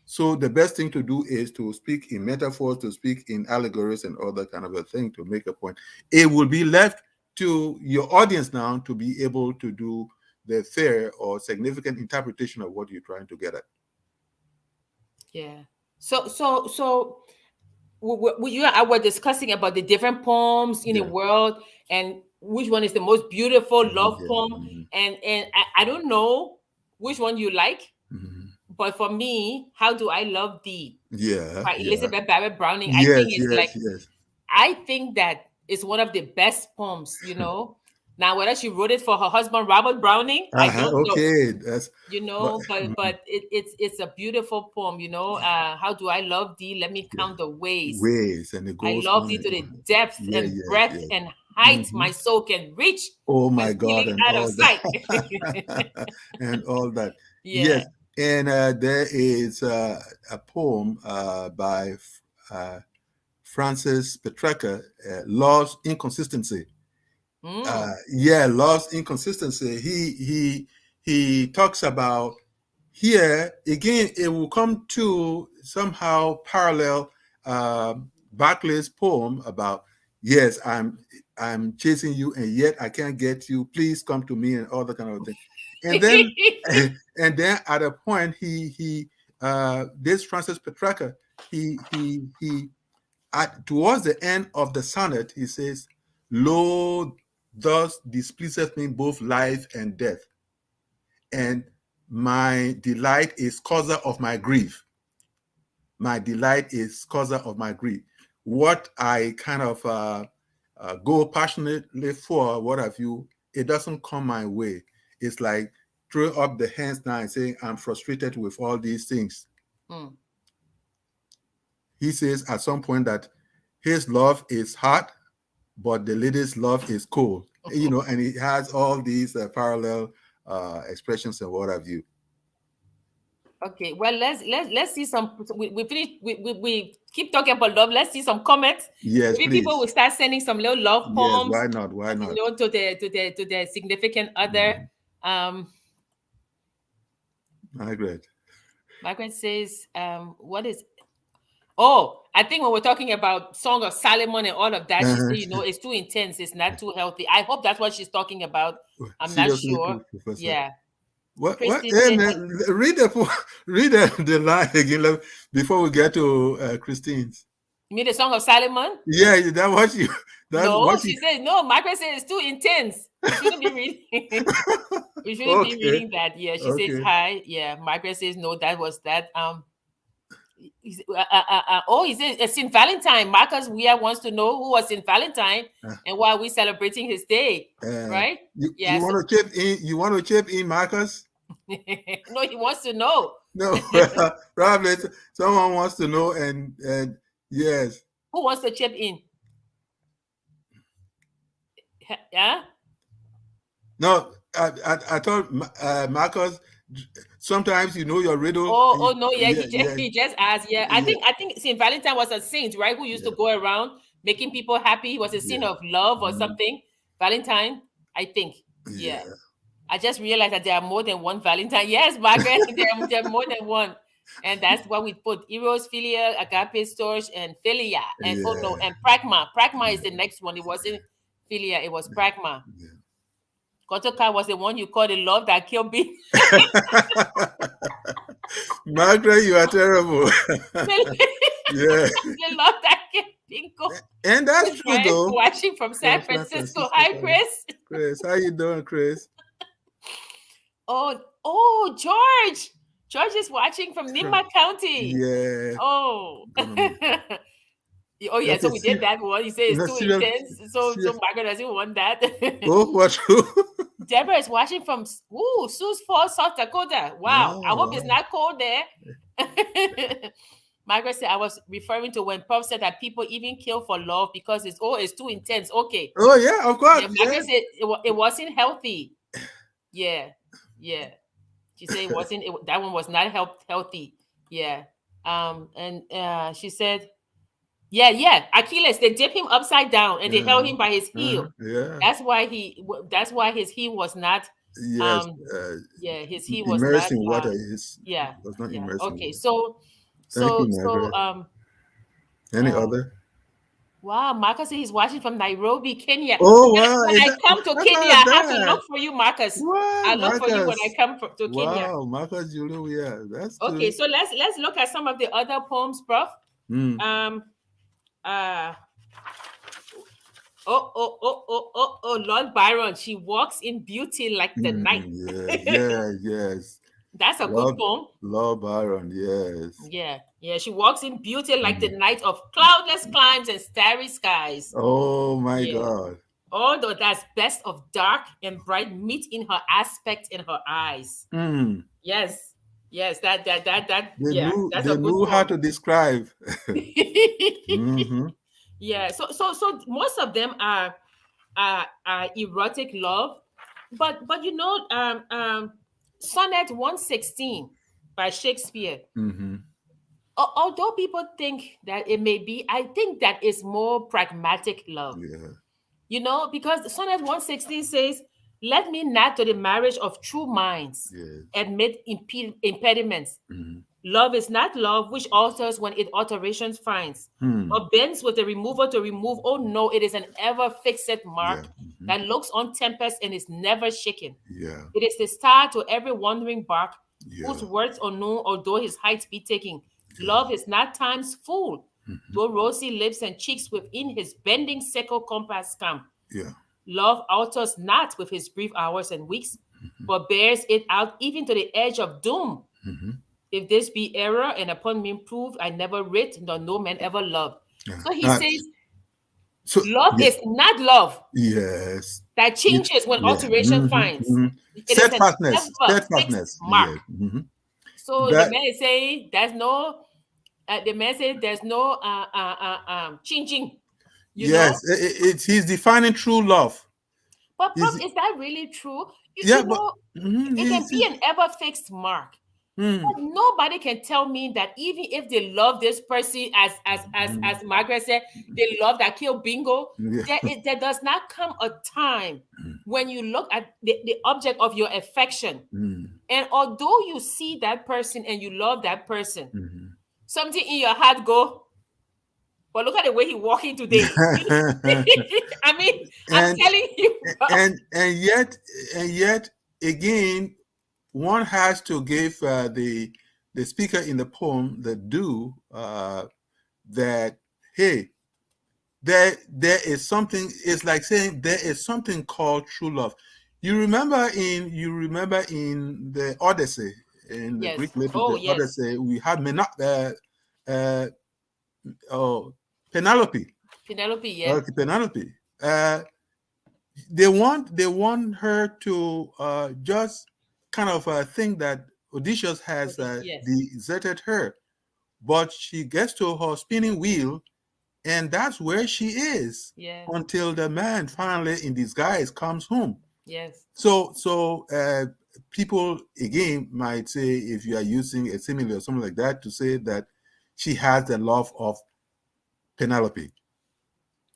So the best thing to do is to speak in metaphors, to speak in allegories and all that kind of a thing to make a point. It will be left to your audience now to be able to do the fair or significant interpretation of what you're trying to get at. Yeah. So you and I were discussing about the different poems in the Yeah. world, and which one is the most beautiful love Yeah. poem. Mhm. And I don't know which one you like, Mhm. but for me, How Do I Love Thee Yeah. by Yeah. Elizabeth Barrett Browning, I think Yes. it's like, Yes. Yes. I think that is one of the best poems. Now, whether she wrote it for her husband Robert Browning, I don't know. Okay. That's but But it's a beautiful poem. How do I love thee? Let me yeah. count the ways. Ways, and it I goes love on thee and to the on. depth Yeah. and Yes. breadth Yes. and height Mhm. my soul can reach Oh when my God, feeling and out of all sight. that, and all that. Yeah. Yes, and there is a poem by uh, Francis Petrarca, "Love's Inconsistency." Mm. Yeah, love's inconsistency. He talks about here again. It will come to somehow parallel Barclay's poem about, yes, I'm chasing you and yet I can't get you. Please come to me and all that kind of thing. And then and then at a point he this Francis Petrarca, he towards the end of the sonnet, he says, "Lo, thus displeaseth me both life and death, and my delight is causer of my grief. My delight is causer of my grief." What I kind of go passionately for, what have you, it doesn't come my way. It's like throwing up the hands now and saying, I'm frustrated with all these things. Mm. He says at some point that his love is hot, but the lady's love is cold. And he has all these parallel expressions and what have you. Okay, well, let's see some. We finish. We keep talking about love. Let's see some comments. Yes, Maybe people will please. start sending some little love Yes, poems, why not? Why not? to their significant other. Margaret. Margaret says, what is? Oh, I think when we're talking about Song of Solomon and all of that, she said, it's too intense. It's not too healthy. I hope that's what she's talking about. I'm not Seriously, sure. Professor. Yeah. What? Christy Hey, said, man, read the line again before we get to Christine's. you mean the Song of Solomon? Yeah, that's No, what she you. said, no, Margaret said it's too intense. We shouldn't be reading. We shouldn't be Okay, reading that. Yeah, she says okay. hi. Yeah, Margaret says no. That was that. He says it's Saint Valentine. Marcus Weir wants to know who was Saint Valentine and why we celebrating his day, right? You want to chip in? You want to chip in, Marcus? No, he wants to know. No, probably someone wants to know, and yes. Who wants to chip in? Yeah. No, I thought Marcus. Sometimes you know your riddle. Oh no, yeah, Yeah, he just asked. Yeah, I yeah, think Saint Valentine was a saint, right? Who used to go around making people happy. He was a saint yeah, of love or something. Valentine, I think. Yeah. yeah. I just realized that there are more than one Valentine. Yes, Margaret, there are more than one. And that's what we put. Eros, Philia, Agape, Storge, and Philia. And oh no, Yeah. and Pragma. Pragma is the next one. It wasn't Philia, it was Pragma. Yeah. Kotoka was the one you called the love that killed me. Margaret, you are terrible. Yeah. The love that killed Pinko. And that's true Right? though. Watching from San From San Francisco. Francisco. Hi, Chris. Chris, how you doing, Chris? Oh, George. George is watching from Nima County. Yeah. Oh. Oh yeah, so we did that one. You say it's too intense. So Margaret doesn't want that. Oh, what? Deborah is watching from Sioux Falls, South Dakota. Wow. I hope it's not cold there. Margaret said I was referring to when Prof said that people even kill for love because it's too intense. Okay. Oh yeah, of course. Yeah, Margaret said it wasn't healthy. Yeah. She said that one was not healthy. Yeah. And she said, yeah. Achilles, they dip him upside down and they held him by his heel. Yeah. That's why his heel was not. Yes. His heel was immersed not. in water. Was not immersed. Okay, in water. Thank you, Margaret. Any other? Wow, Marcus said he's watching from Nairobi, Kenya. Oh wow! When I come to Kenya, I have to look for you, Marcus. Wow, I look for you when I come to Kenya. Wow, Marcus Julia, that's okay. So let's look at some of the other poems, Prof. Lord Byron. She walks in beauty like the night. Yes. That's a good poem. Lord Byron, yes. Yeah. She walks in beauty like the night of cloudless climes and starry skies. Oh my God. Although that's best of dark and bright meet in her aspect in her eyes. Yes. That they knew, that's they a good knew how to describe. Yeah. So most of them are erotic love, but Sonnet 116 by Shakespeare. Although people think that it may be, I think that is more pragmatic love. Because Sonnet 116 says, "Let me not to the marriage of true minds admit impediments, Love is not love, which alters when it alterations finds, Hmm. or bends with the remover to remove. Oh no, it is an ever fixed Yeah. mark that looks on tempest and is never shaken. Yeah. It is the star to every wandering bark, whose Yeah. words unknown, although his heights be taking. Yeah. Love is not time's fool, though rosy lips and cheeks within his bending sickle compass come. Yeah. Love alters not with his brief hours and weeks, but bears it out even to the edge of doom. Mm-hmm. If this be error, and upon me prove, I never writ, nor no man ever loved. Yeah. So he Now, says, so love yeah. is not love Yes. that It, changes when yeah. alteration finds. It is an Steadfastness. ever fixed Steadfastness. mark. Yes. Mm-hmm. So the That. man is saying there's no, the man says there's no changing, you know. Yes. He's defining true love. But Prof, He's, is that really true? yeah, You but know, mhm, it can be an ever fixed mark. mm, But nobody can tell me that even if they love this person, as Margaret said, they love that kill bingo, yeah. there does not come a time when you look at the object of your affection. Mm, And although you see that person and you love that person, mhm. something in your heart go, but look at the way he walking today. I mean, I'm and telling you, Prof. and yet again, one has to give the speaker in the poem the due that, hey, there is something. It's like saying there is something called true love. You remember in the Odyssey, in the Yes. Greek Oh, literature yes. Odyssey, we have uh, oh, Penelope. Penelope, yeah. Okay, Penelope. They want her to just kind of think that Odysseus has Yes. deserted her, but she gets to her spinning wheel, and that's where she is Yeah. until the man finally in disguise comes home. Yes. So people again might say, if you are using a simile or something like that, to say that she has the love of Penelope.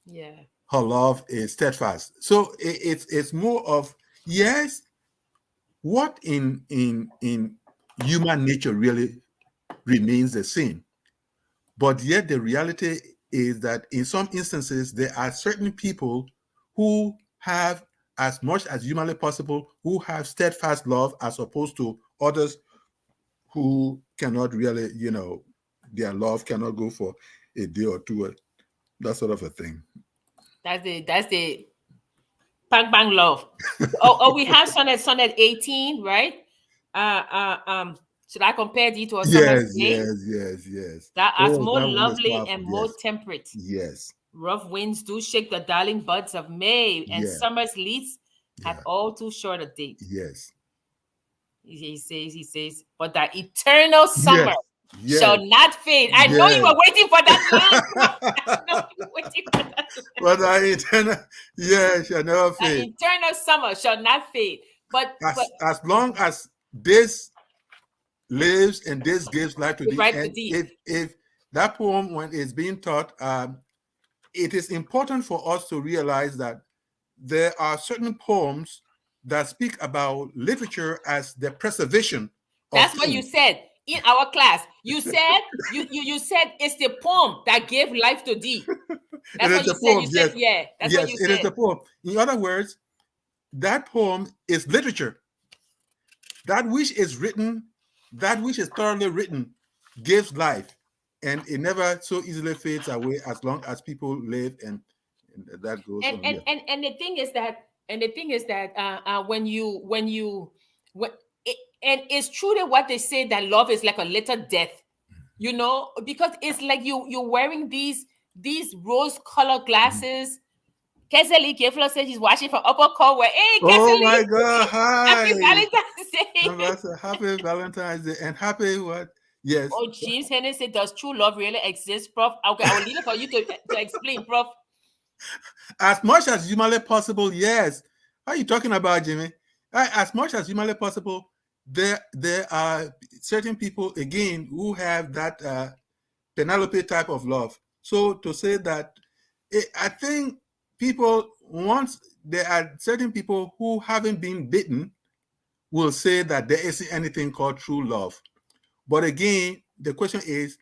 Yeah. Her love is steadfast. So it's more of, yes, what in human nature really remains the same, but yet the reality is that in some instances there are certain people who have, as much as humanly possible, who have steadfast love, as opposed to others who cannot really, their love cannot go for a day or two, that sort of a thing. That's the bang bang love. Oh, we have Sonnet 18, right? Should I compare thee to a summer's Yes, day? yes, yes, yes. That as Oh, more that one is lovely powerful. and more Yes, temperate. yes, Rough winds do shake the darling buds of May, and yeah, summer's leaves have yeah, all too short a date. yes, He says, but that eternal summer yes, shall yes, not fade. I know you yes. were waiting for that line, Prof. I know you were waiting for that line. But I eternal, yeah, shall never That fade. eternal summer shall not fade. But As long as this lives and this gives life to give thee, right to and thee. if that poem, when it's being taught, it is important for us to realize that there are certain poems that speak about literature as the preservation of That's what you things. said in our class. You said you said it's the poem that gave life to thee. It That's is what you the said. You poem, said, yes, yeah, that's what yes, you it is said. the poem. In other words, that poem is literature. That which is written, that which is thoroughly written, gives life, and it never so easily fades away as long as people live, and that goes And on. and Yeah. and and the thing is that when and it's true that what they say, that love is like a little death, because it's like you're wearing these rose colored glasses. Keseli Keflo says he's watching from Upper Cornwall. Hey, Oh my Keseli, God! happy Hi, Valentine's Day. happy Valentine's Day, and happy what? Yes. Oh, James Henry said, does true love really exist, Prof? Okay, I will leave it for you to explain, Prof. As much as humanly possible, yes. What are you talking about, Jimmy? As much as humanly possible, there are certain people again who have that Penelope type of love. So to say that, I think people, once there are certain people who haven't been bitten, will say that there isn't anything called true love. But again, the question is,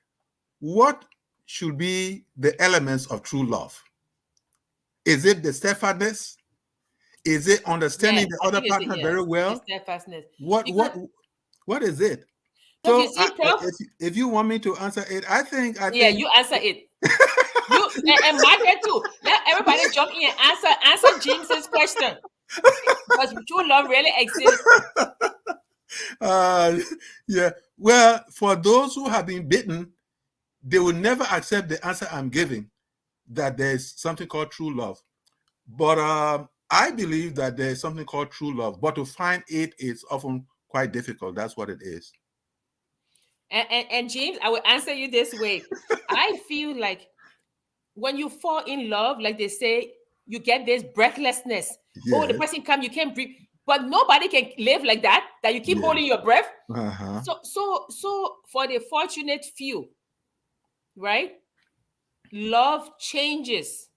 what should be the elements of true love? Is it the steadfastness? Is it understanding Yes, the I other think it's partner yes, very the well? steadfastness. What Because what what is it? Prof, you So see, Prof, if you want me to answer it, I yeah, think you answer it. You and Margaret too. Let everybody jump in and answer James's question. Because true love really exists. uh, yeah. Well, for those who have been bitten, they will never accept the answer I'm giving, that there's something called true love. But I believe that there's something called true love. But to find it is often quite difficult. That's what it is. And James, I will answer you this way. I feel like when you fall in love, like they say, you get this breathlessness. Oh, the Yes. person come, you can't breathe. But nobody can live like that, that you keep Yes. holding your breath. Uh-huh. So for the fortunate few, right? Love changes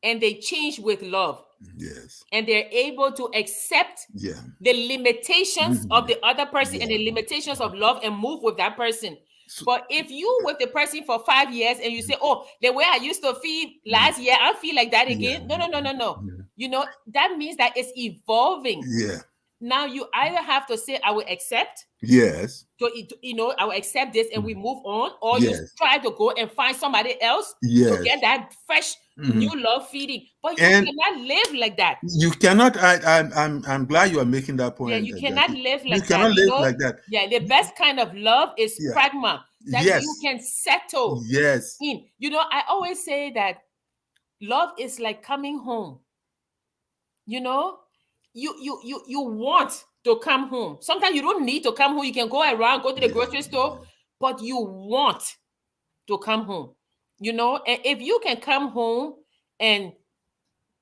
and they change with love. Yes. And they're able to accept Yeah. the limitations of Mhm. the other person and Yeah. the limitations of love and move with that person. So, But if you with the person for 5 years and you say, oh, the way I used to feel mm, last year, I feel like that yeah. again. No, no, no, no, no. Yeah. That means that it's evolving. Yeah. Now you either have to say, I will accept, Yes. so I will accept this and we move on, or you Yes. try to go and find somebody else to get Yes. that fresh Mhm. new love feeding. But you And cannot live like that. you cannot. I'm glad you are making that Yeah, point, you cannot Jackie. live You like that. cannot live like that. Yeah, the best kind of love is Yeah. pragma, that you Yes. can settle Yes. in. I always say that love is like coming home. You know, you want to come home. Sometimes you don't need to come home. You can go around, go to the Yeah. grocery store, but you want to come home. And if you can come home and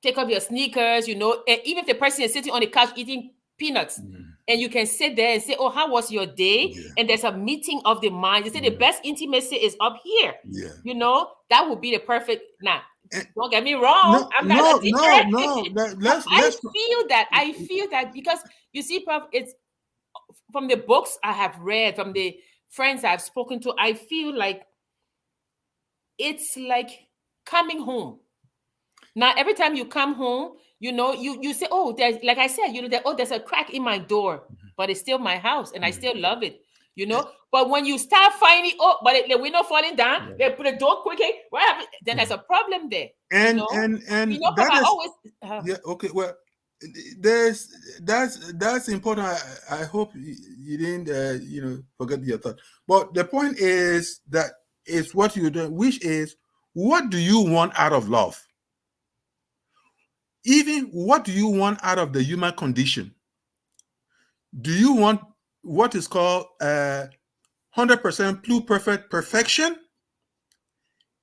take off your sneakers, and even if the person is sitting on the couch eating peanuts, Mhm. and you can sit there and say, oh, how was your day? Yeah. And there's a meeting of the mind. You say the Mhm. best intimacy is up here. Yeah. That would be the perfect. Now, And don't get me wrong. no, I'm not a no, no, teacher. no. But I Let's. feel that. I feel that because you see, Prof, it's from the books I have read, from the friends I've spoken to, I feel like it's like coming home. Now, every time you come home, you say, oh, there's, like I said, there's a crack in my door, but it's still my house and I Mhm. still love it. But when you start finding, oh, but the window falling down, Yeah. they put the door quickly, what happened? Then there's a problem there, you And know? and and Prof, that I is, always, yeah, okay. Well, there's that's important. I hope you didn't forget your thought. But the point is that it's what you do, which is, what do you want out of love? Even what do you want out of the human condition? Do you want what is called 100% perfect perfection?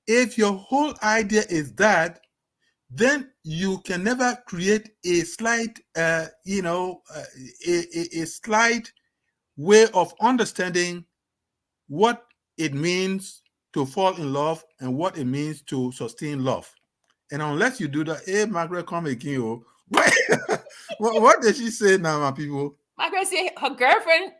If your whole idea is that, then you can never create a slight, a slight way of understanding what it means to fall in love and what it means to sustain love. And unless you do that, hey, Margaret, come again. Oh. What did she say now, my people? Margaret said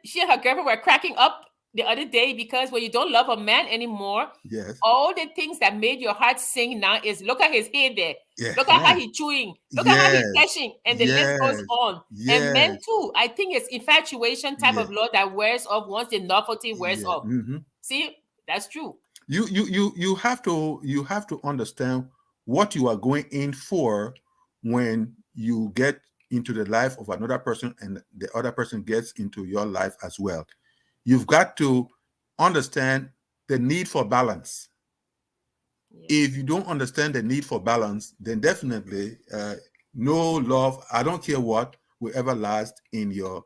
she and her girlfriend were cracking up the other day because when you don't love a man anymore, Yes. all the things that made your heart sing now is look at his head there. Look at how Yeah. he's chewing. Look at how he's Yes. catching. And the list goes Yes. on. And men Yes. too. I think it's infatuation type Yes. of love that wears off once the novelty wears Yeah. off. Mm-hmm. See, that's true. You have to understand what you are going in for when you get into the life of another person and the other person gets into your life as well. You've got to understand the need for balance. Yeah. If you don't understand the need for balance, then definitely no love, I don't care what, will ever last in your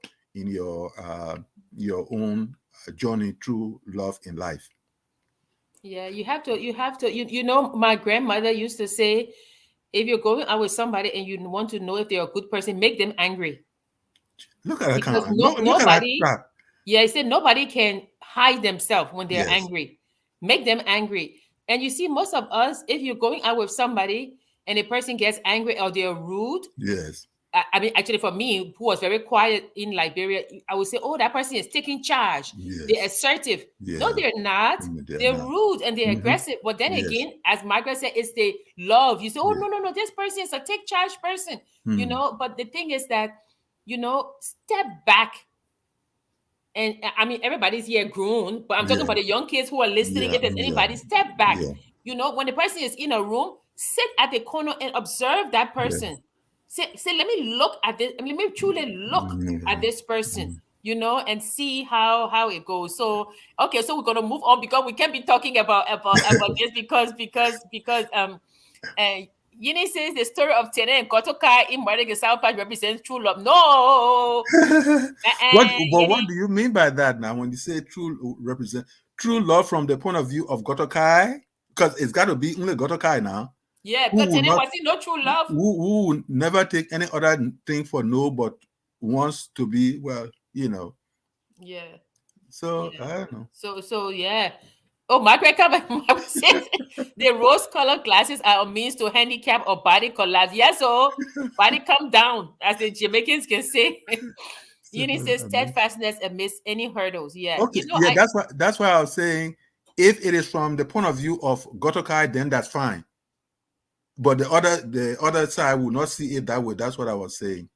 own journey through love in life. Yeah, my grandmother used to say, if you're going out with somebody and you want to know if they're a good person, make them angry. Look at that kind Because of, look at that nobody, crap. yeah, he said nobody can hide themselves when they're Yes. angry. Make them angry. And you see, most of us, if you're going out with somebody and the person gets angry or they're rude, Yes. I mean, actually, for me, who was very quiet in Liberia, I would say, oh, that person is taking charge. They're Yes. assertive. No, Yeah. they're not. They're They're not. rude and they're Hmm. aggressive. But then Yes. again, as Margaret said, it's the love. You say, oh, Yeah. no, no, no, this person is a take charge person, Hmm. But the thing is that, step back. And I mean, everybody's here grown, but I'm talking Yeah. about the young kids who are listening. Yeah. If there's Yeah. anybody, step back. Yeah. When the person is in a room, sit at the corner and observe that Yeah. person. Say, let me look at this. I mean, let me truly look at Yeah. this person, and see how it goes. So, okay, so we're gonna move on because we can't be talking about this because uh, Yini says the story of Tene and Kotoka in Marriage South Park represents true love. No, What Yini. do you mean by that now when you say true represent true love from the point of view of Gotokai? Because it's got to be only Gotokai now Yeah, who because will Tene not was in no true love. who will never take any other thing for no, but wants to be Yeah, So yeah. I don't know. So yeah. Oh, Margaret Margaret says the rose-colored glasses are a means to handicap or body collapse. Yeah, so body come down, as the Jamaicans can say. So, Yuni says I mean, steadfastness amidst any hurdles. Yeah, okay, yeah, I that's why I was saying if it is from the point of view of Gotokai, then that's fine. But the other side will not see it that way. That's what I was saying.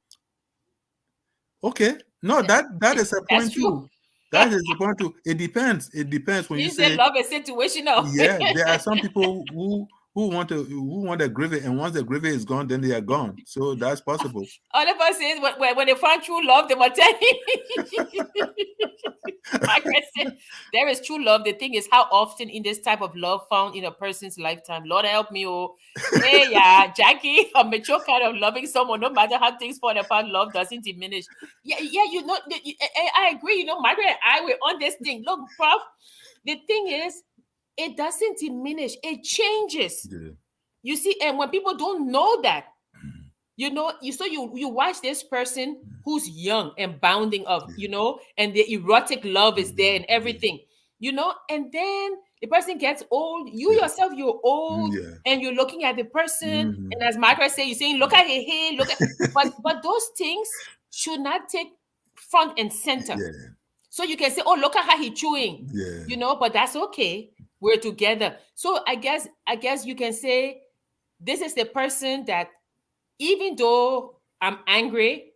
Okay. No, that is a that's point true. too. That is the point too. It depends. It depends when you You say say, love is situational. yeah, there are some people who want a gravy, and once the gravy is gone, then they are gone. So that's possible. All of us is when they find true love, they will tell you. Margaret said, there is true love. The thing is, how often in this type of love found in a person's lifetime? Lord help me, oh, hey, yeah, Jackie, a mature kind of loving someone, no matter how things fall apart, love doesn't diminish. Yeah, yeah, I agree. Margaret and I were on this thing. Look, Prof, the thing is, it doesn't diminish, it changes. Yeah. You see, and when people don't know that, you watch this person who's young and bounding up, and the erotic love is there and Yeah. everything, and then the person gets old. You Yeah. yourself, you're old, Yeah. and you're looking at the person, Mhm. and as Margaret said, you're saying, look at her hair, look at, but those things should not take front and center. Yeah. So you can say, oh, look at how he chewing, Yeah. but that's okay. We're together. So I guess you can say this is the person that even though I'm angry,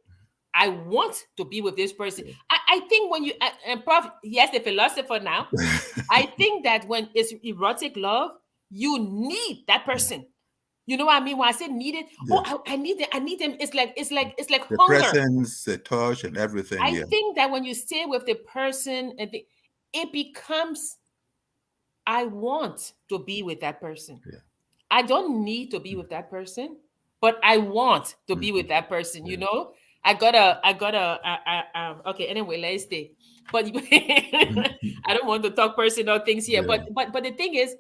I want to be with this person. I think when you and Prof, yes, the philosopher now, I think that when it's erotic love, you need that person. You know what I mean? When I say need it, Yeah. oh, I need them. I need them. It's like The hunger. presence, the touch, and everything. I Yeah. think that when you stay with the person, it becomes I want to be with that person. Yeah. I don't need to be with that person, but I want to be Mhm. with that person. Yeah. Okay. Anyway, let's stay. But I don't want to talk personal things here. Yeah. But the thing is,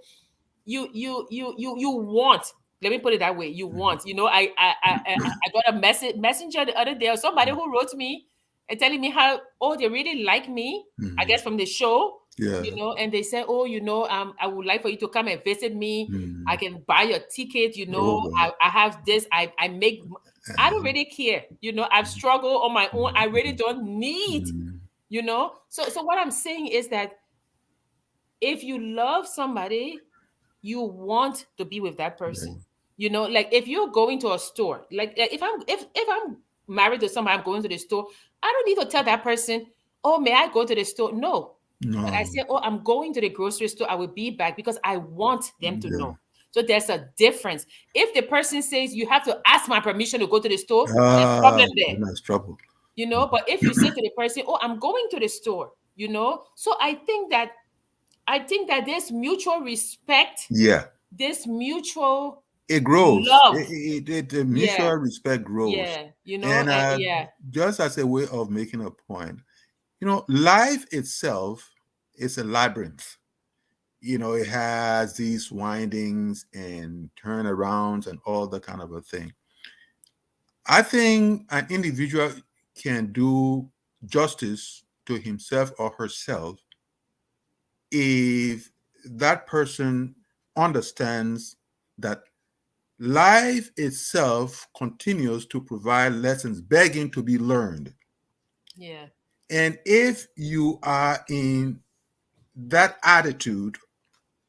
you want. Let me put it that way. You Mhm. want. I got a messenger the other day, or somebody who wrote me and telling me how they really like me. I Mhm. guess from the show, Yeah. and they said, oh, I would like for you to come and visit me. I Mhm. can buy your ticket, Oh wow. I have this, I make, I don't really care, I've struggled on my own. I really don't need, Mhm. so what I'm saying is that if you love somebody, you want to be with that Yeah. person. Like if you're going to a store, like if I'm married to somebody, I'm going to the store, I don't need to tell that person, oh, may I go to the store? No. But I No. say, oh, I'm going to the grocery store, I will be back, because I want them to Yeah. know. So there's a difference. If the person says you have to ask my permission to go to the store, there's a problem there. Then that's trouble. But if you say to the person, oh, I'm going to the store, so I think that this mutual respect, Yeah. this mutual It grows. love. The Yeah, mutual respect grows, yeah, and yeah, just as a way of making a point, life itself is a labyrinth. It has these windings and turnarounds and all that kind of a thing. I think an individual can do justice to himself or herself if that person understands that life itself continues to provide lessons begging to be learned. Yeah. And if you are in that attitude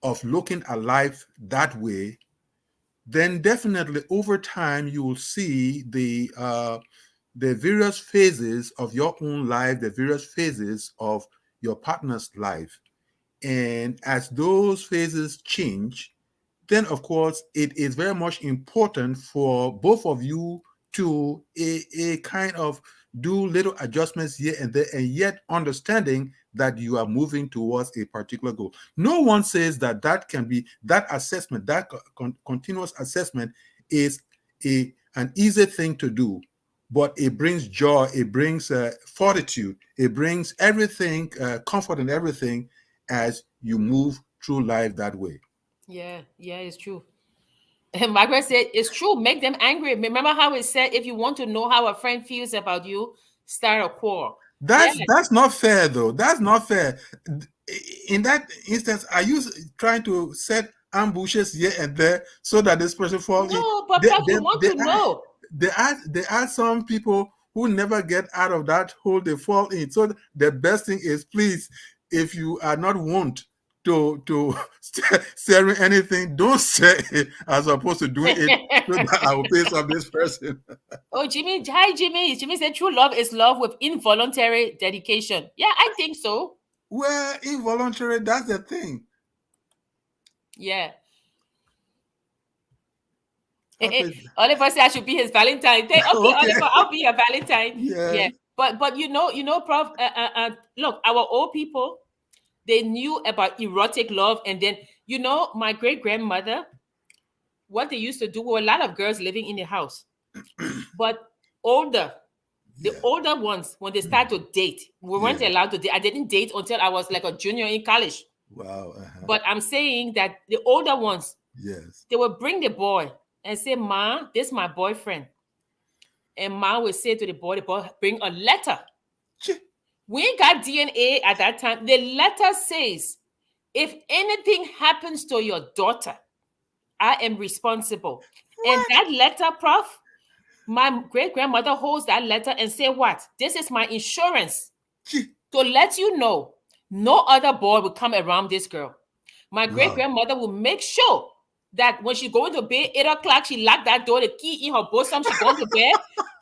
of looking at life that way, then definitely over time you will see the various phases of your own life, the various phases of your partner's life. And as those phases change, then of course it is very much important for both of you to a kind of do little adjustments here and there, and yet understanding that you are moving towards a particular goal. No one says that that can be that assessment, that continuous assessment is an easy thing to do, but it brings joy, it brings fortitude, it brings everything, comfort and everything as you move through life that way. Yeah. Yeah. It's true. And Margaret said, it's true. Make them angry. Remember how it said, if you want to know how a friend feels about you, start a quarrel. Yeah. That's not fair though. That's not fair. In that instance, are you trying to set ambushes here and there so that this person fall in? No, but Prof, you want to know. There are some people who never get out of that hole they fall in. So the best thing is, please, if you are not want to sharing anything, don't say it as opposed to doing it so that I will face off this person. Oh, Jimmy. Hi, Jimmy. Jimmy said true love is love with involuntary dedication. Yeah, I think so. Well, involuntary, that's the thing. Yeah. Okay. Oliver said I should be his Valentine. Okay, Okay. Oliver, I'll be your Valentine. Yeah. Yeah. But Prof, look, our old people, they knew about erotic love. And then, my great grandmother, what they used to do were a lot of girls living in the house. But older, the Yeah. older ones, when they start to date, we weren't Yeah. allowed to date. I didn't date until I was like a junior in college. Wow. But I'm saying that the older ones, Yes. they would bring the boy and say, Ma, this is my boyfriend. And Ma would say to the boy, bring a letter. We ain't got DNA at that time. The letter says, if anything happens to your daughter, I am responsible. And What? that letter, Prof, my great grandmother holds that letter and say, what? This is my insurance to let you know no other boy will come around this girl. My great Wow. grandmother will make sure that when she going to bed, 8 o'clock, she lock that door, the key in her bosom, she going to bed.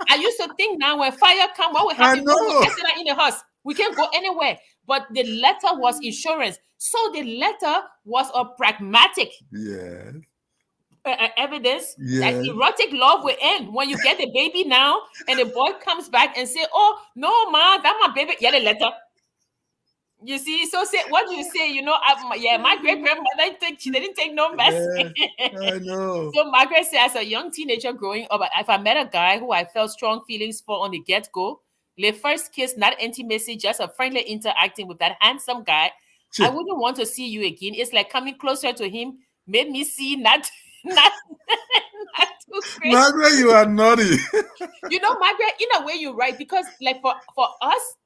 I used to think now when fire come, what will I happen? We know. just sit in the house. We can't go anywhere. But the letter was insurance. So the letter was a pragmatic Yes. evidence that Yes. erotic love will end when you get the baby now and the boy comes back and say, oh, no, ma, that's my baby. Yeah, the letter. You see, so say what do you say? My great grandmother she didn't take no mess. Yes. I know. So Margaret said, as a young teenager growing up, if I met a guy who I felt strong feelings for on the get-go, the first kiss, not intimacy, just a friendly interacting with that handsome guy, I wouldn't want to see you again. It's like coming closer to him made me see not too great. Margaret, you are naughty. Margaret, in a way you're right, because like for us,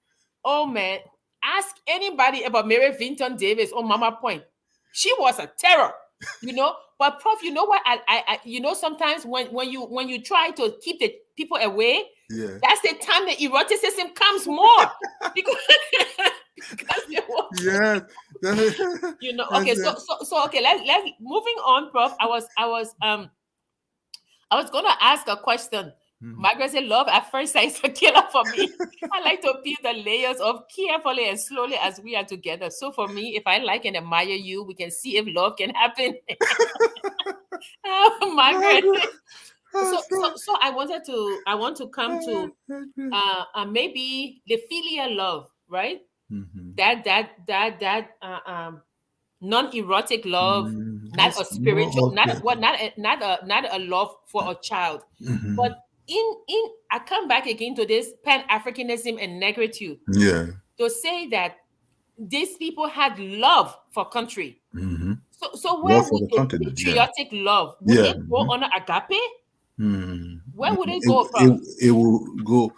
oh man, ask anybody about Mary Vinton Davis or Mama Point. She was a terror, But Prof, you know what? I sometimes when you try to keep the people away, Yeah. that's the time the eroticism comes more because they want, Yes. Okay, so okay, let's moving on, Prof. I was gonna ask a question. Margaret said, love at first sight is a killer for me. I like to peel the layers of carefully and slowly as we are together. So for me, if I like and admire you, we can see if love can happen. Margaret. So I want to come to maybe the filial love, right? That non-erotic love, not a spiritual, not a love for a child, but in I come back again to this Pan-Africanism and negritude. Yeah. To say that these people had love for country. So where Love for would the the continent. patriotic love would it go under agape? Where would it go from? It will go.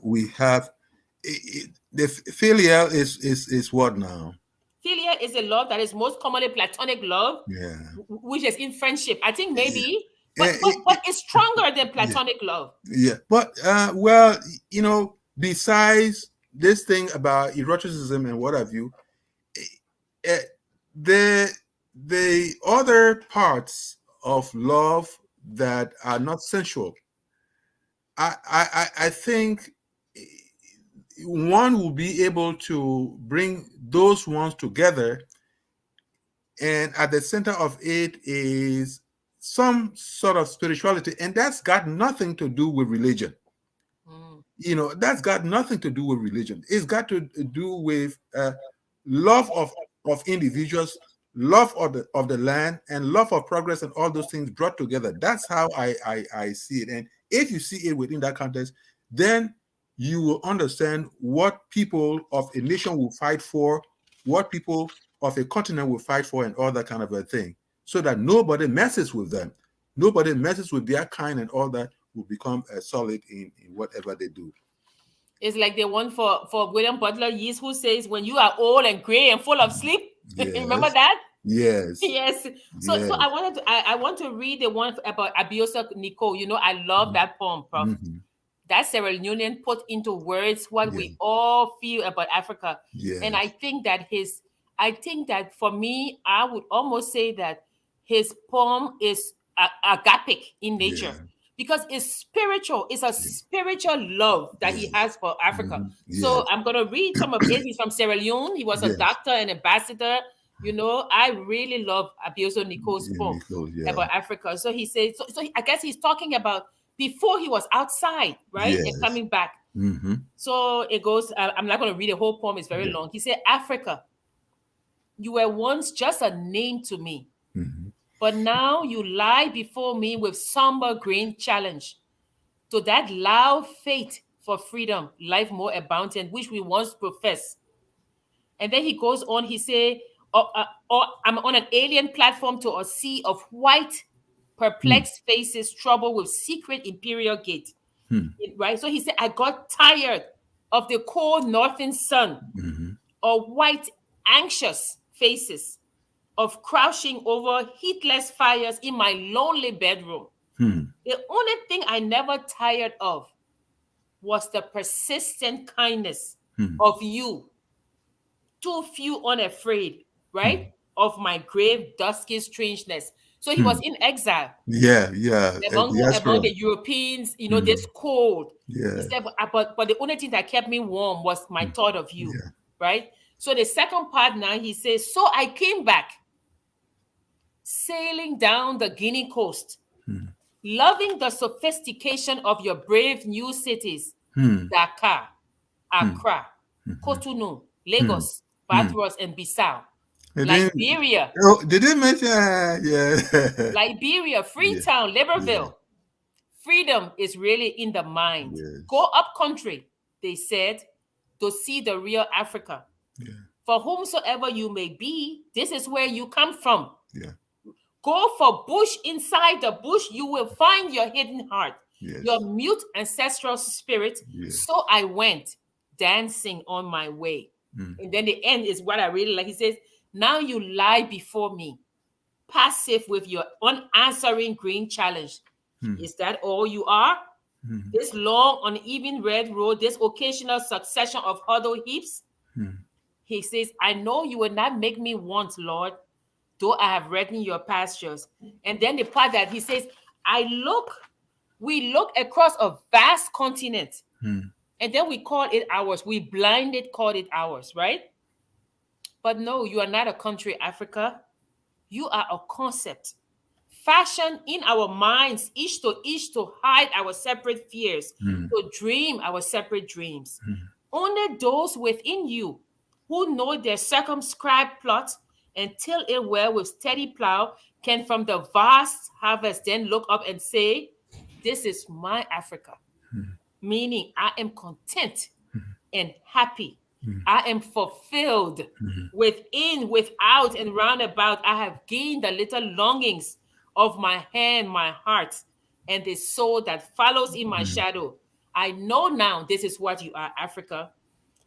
We have the filial is what now? Philia is a love that is most commonly platonic love, Yeah. which is in friendship. I think maybe But it's stronger than yeah, platonic love. yeah. But well, you know, besides this thing about eroticism and what have you, eh, the other parts of love that are not sensual, I think one will be able to bring those ones together, and at the center of it is some sort of spirituality, and that's got nothing to do with religion. Mm. You know, that's got nothing to do with religion. It's got to do with love of individuals, love of the land, and love of progress, and all those things brought together. That's how I see it. And if you see it within that context, then you will understand what people of a nation will fight for, what people of a continent will fight for, and all that kind of a thing, so that nobody messes with them. Nobody messes with their kind, and all that will become solid in whatever they do. It's like the one for William Butler Yeats, who says, "When you are old and gray and full of sleep." Remember Yes, that? yes, Yes. So yes. I want to read the one about Abiosa Nicole. You know, I love that poem, Prof. Mm-hmm. That Sierra Leonean put into words what Yeah, we all feel about Africa. And yes, I think that for me, I would almost say that his poem is agapic in nature, yeah, because it's spiritual. It's a yeah, spiritual love that he yes, has for Africa. mm-hmm. So Yes, I'm going to read some of it. He's from Sierra Leone. He was a yes. doctor and ambassador. You know, I really love Abioso Nico's Yeah, poem Nicole, yeah, about Africa. So he says, I guess he's talking about before he was outside, right? And yes. coming back. Mm-hmm. So it goes, I'm not going to read the whole poem, it's very Yeah. long. He said, Africa, you were once just a name to me, Mm-hmm. but now you lie before me with somber green challenge to that loud faith for freedom, life more abundant, which we once professed. And then he goes on, he say, I'm on an alien platform to a sea of white, perplexed faces, troubled with secret imperial gate. Right? So he said, I got tired of the cold northern sun, Mm-hmm. of white, anxious faces, of crouching over heatless fires in my lonely bedroom. Mm-hmm. The only thing I never tired of was the persistent kindness of you, too few unafraid, right? Of my grave, dusky strangeness. So he was Mm-hmm. in exile Yeah, yeah. among Diaspora. the Europeans, Mm-hmm. this cold. He Yeah, said, but the only thing that kept me warm was my thought of you, yeah. right? So the second part now, he says, so I came back, sailing down the Guinea coast, loving the sophistication of your brave new cities, Mm-hmm. Dakar, Accra, Cotonou, Lagos, Mm-hmm. Bathurst, and Bissau, And then, Liberia, oh, did they mention? Yeah, Freetown, yeah, Libreville. Freedom is really in the mind. Go yes, up country, they said, to see the real Africa. yeah, For whomsoever you may be, this is where you come from. yeah, Go for bush inside the bush, you will find your hidden heart, your yes, mute ancestral spirit. yes. So I went dancing on my way. Mm. And then the end is what I really like. He says, now you lie before me, passive with your unanswering green challenge. Mm. Is that all you are? Mm. This long, uneven red road, this occasional succession of huddle heaps? Mm. He says, I know you will not make me want, Lord, though I have reddened your pastures. And then the part that he says, we look across a vast continent, Mm. and then we call it ours. We blinded called it ours, right? But no, you are not a country, Africa. You are a concept fashioned in our minds, each to hide our separate fears, Mm. to dream our separate dreams. Only those within you who know their circumscribed plot and till it well with steady plow can from the vast harvest then look up and say, this is my Africa. Meaning I am content and happy. I am fulfilled within, without, and round about. I have gained the little longings of my hand, my heart, and the soul that follows in my shadow. I know now this is what you are, Africa.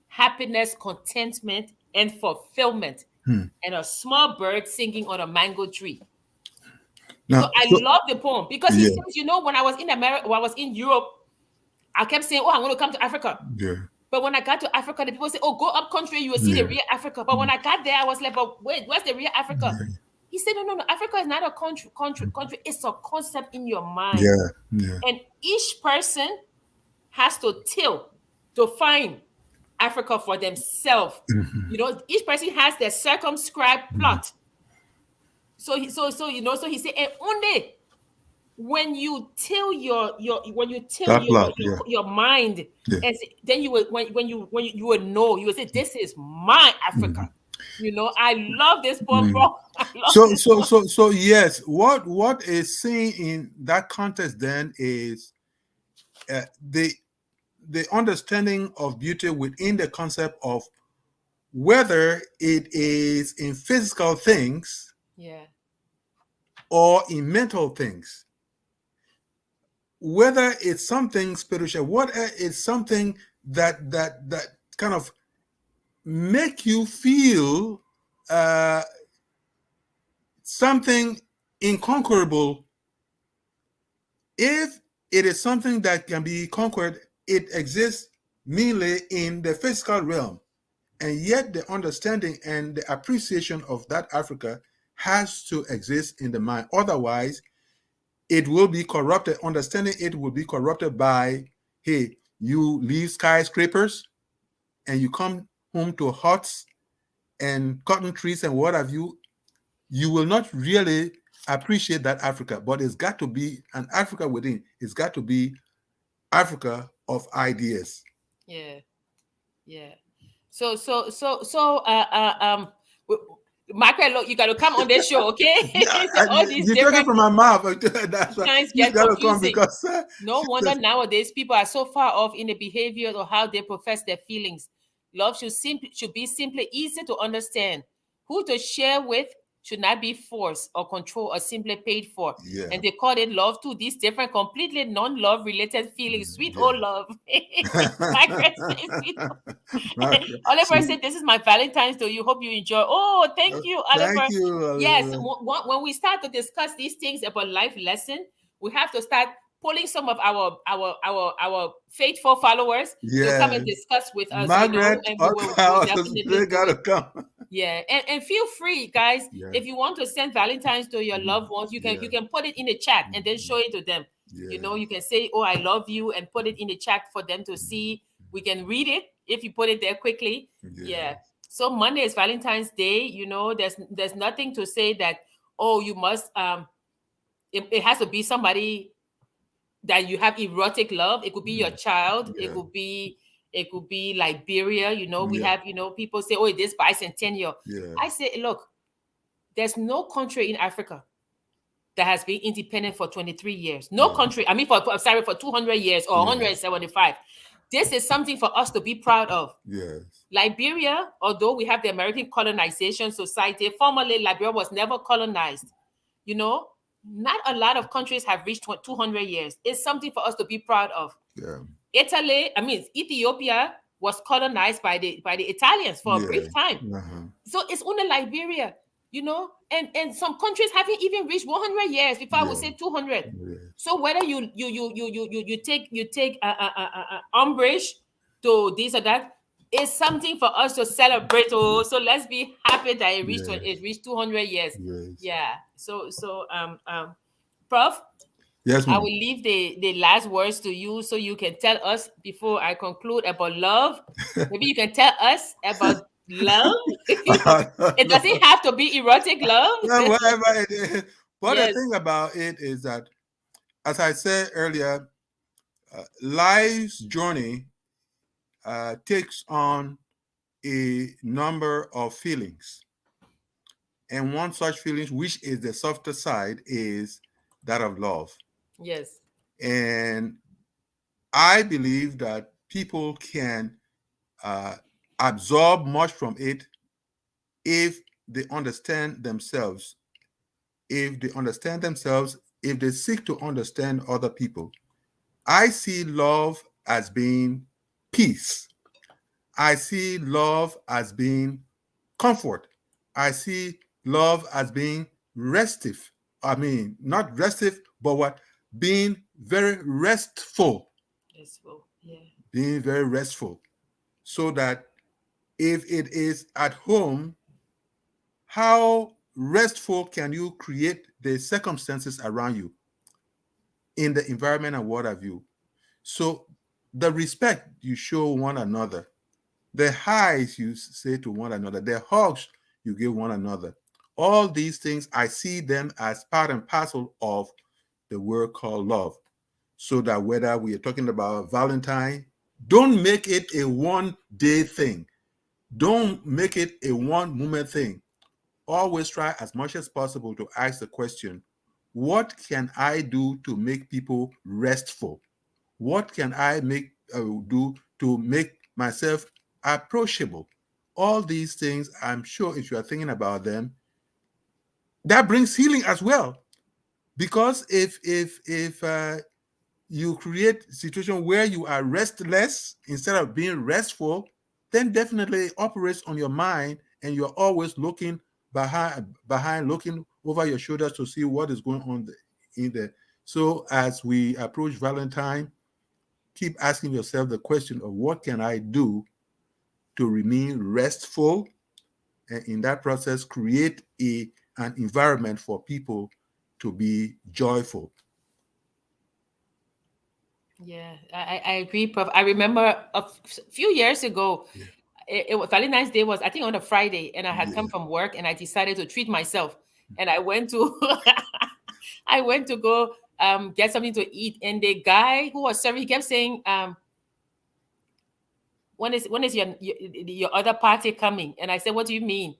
Happiness, contentment, and fulfillment. Mm. And a small bird singing on a mango tree. So Now, I so, love the poem because he yeah, says, when I was in America, when I was in Europe, I kept saying, "Oh, I'm going to come to Africa." yeah, But when I got to Africa, the people say, "Oh, go up country, you will see the yeah, real Africa." But when I got there, I was like, "But wait, where's the real Africa?" He said, "No, no, no. Africa is not a country. It's a concept in your mind, yeah, yeah. and each person has to till to find Africa for themselves. Mhm, Each person has their circumscribed mhm. plot. So he said, and only when you till That plot, yeah, your mind, yeah. and then you will when you will know, you will say, this is my Africa. Mhm, I love this poem, mhm. bro. I love this poem. So yes, what is seen in that context then is uh, the the understanding of beauty within the concept of whether it is in physical things Yeah. or in mental things, whether it's something spiritual, what is something that kind of make you feel uh, something inconquerable. If it is something that can be conquered, it exists mainly in the physical realm. And yet the understanding and the appreciation of that Africa has to exist in the mind. Otherwise, it will be corrupted. Understanding it will be corrupted by, hey, you leave skyscrapers and you come home to huts and cotton trees and what have you. You will not really appreciate that Africa, but it's got to be an Africa within. It's got to be Africa of ideas. Yeah. Yeah. So, w- Michael, look, you got to come on this show, okay? So all these You're talking different from my mouth. That's why kinds he's get got to come confusing. because No wonder nowadays people are so far off in the behavior or how they profess their feelings. Love should be simply easy to understand. Who to share with should not be forced or controlled or simply paid for. yeah, And they call it love too. These different, completely non-love related feelings. Sweet old love. Margaret says sweet. Oliver See, said, "This is my Valentine's to you. Hope you enjoy." Oh, thank you, thank Oliver. you, Yes, Oliver. when we start to discuss these things about life lesson, we have to start pulling some of our faithful followers to come and Yes, discuss with us, Margaret, and we will definitely they do gotta it. come. Yeah, and feel free, guys. Yeah, If you want to send Valentine's to your loved ones, you yeah, can put it in the chat and then show it to them. yeah, You can say, "Oh, I love you," and put it in the chat for them to see. We can read it if you put it there quickly. yeah, Yeah. So Monday is Valentine's Day. There's nothing to say that, oh, you must it has to be somebody that you have erotic love. It could be your child. yeah, It could be Liberia. We yeah, have, people say, "Oh, this bicentennial." yeah, I say, look, there's no country in Africa that has been independent for 23 years. No yeah, country, I mean, sorry, for 200 years or yeah, 175. This is something for us to be proud of. yes, Liberia, although we have the American Colonization Society, formerly Liberia was never colonized. You know, not a lot of countries have reached 200 years. It's something for us to be proud of. yeah, Ethiopia was colonized by the Italians for a yeah, brief time. uh-huh, So it's only Liberia, and some countries haven't even reached 100 years before I would yeah, say 200. yeah, So whether you take umbrage to this or that, is something for us to celebrate. Oh, so let's be happy that yeah, it reached 200 years. yes, Yeah. Prof, yes, I will ma'am. leave the last words to you so you can tell us before I conclude about love. Maybe you can tell us about love. It No, doesn't have to be erotic love. no, whatever it is. But the Yes. thing about it is that, as I said earlier, life's journey takes on a number of feelings. And one such feeling, which is the softer side, is that of love. Yes. And I believe that people can uh, absorb much from it if they understand themselves. If they understand themselves, if they seek to understand other people. I see love as being peace. I see love as being comfort. I see love as being restive. I mean, not restive, but what? Being very restful. Yes, well, yeah. Being very restful. So that if it is at home, how restful can you create the circumstances around you in the environment and what have you? So the respect you show one another, the highs you say to one another, the hugs you give one another, all these things, I see them as part and parcel of the word called love. So that whether we are talking about Valentine, don't make it a one day thing. Don't make it a one moment thing. Always try as much as possible to ask the question, what can I do to make people restful? What can I do to make myself approachable? All these things, I'm sure if you are thinking about them, that brings healing as well. Because if you create a situation where you are restless instead of being restful, then definitely it operates on your mind, and you're always looking behind, looking over your shoulders to see what is going on in there. So as we approach Valentine, keep asking yourself the question of what can I do to remain restful, and in that process create an environment for people to be joyful. Yeah, I agree, Prof. I remember few years ago, Yeah. Valentine's Day was, I think, on a Friday, and I had come Yeah. from work, and I decided to treat myself, and I went to, I went to go get something to eat, and the guy who was serving, he kept saying, when is your other party coming? And I said, what do you mean?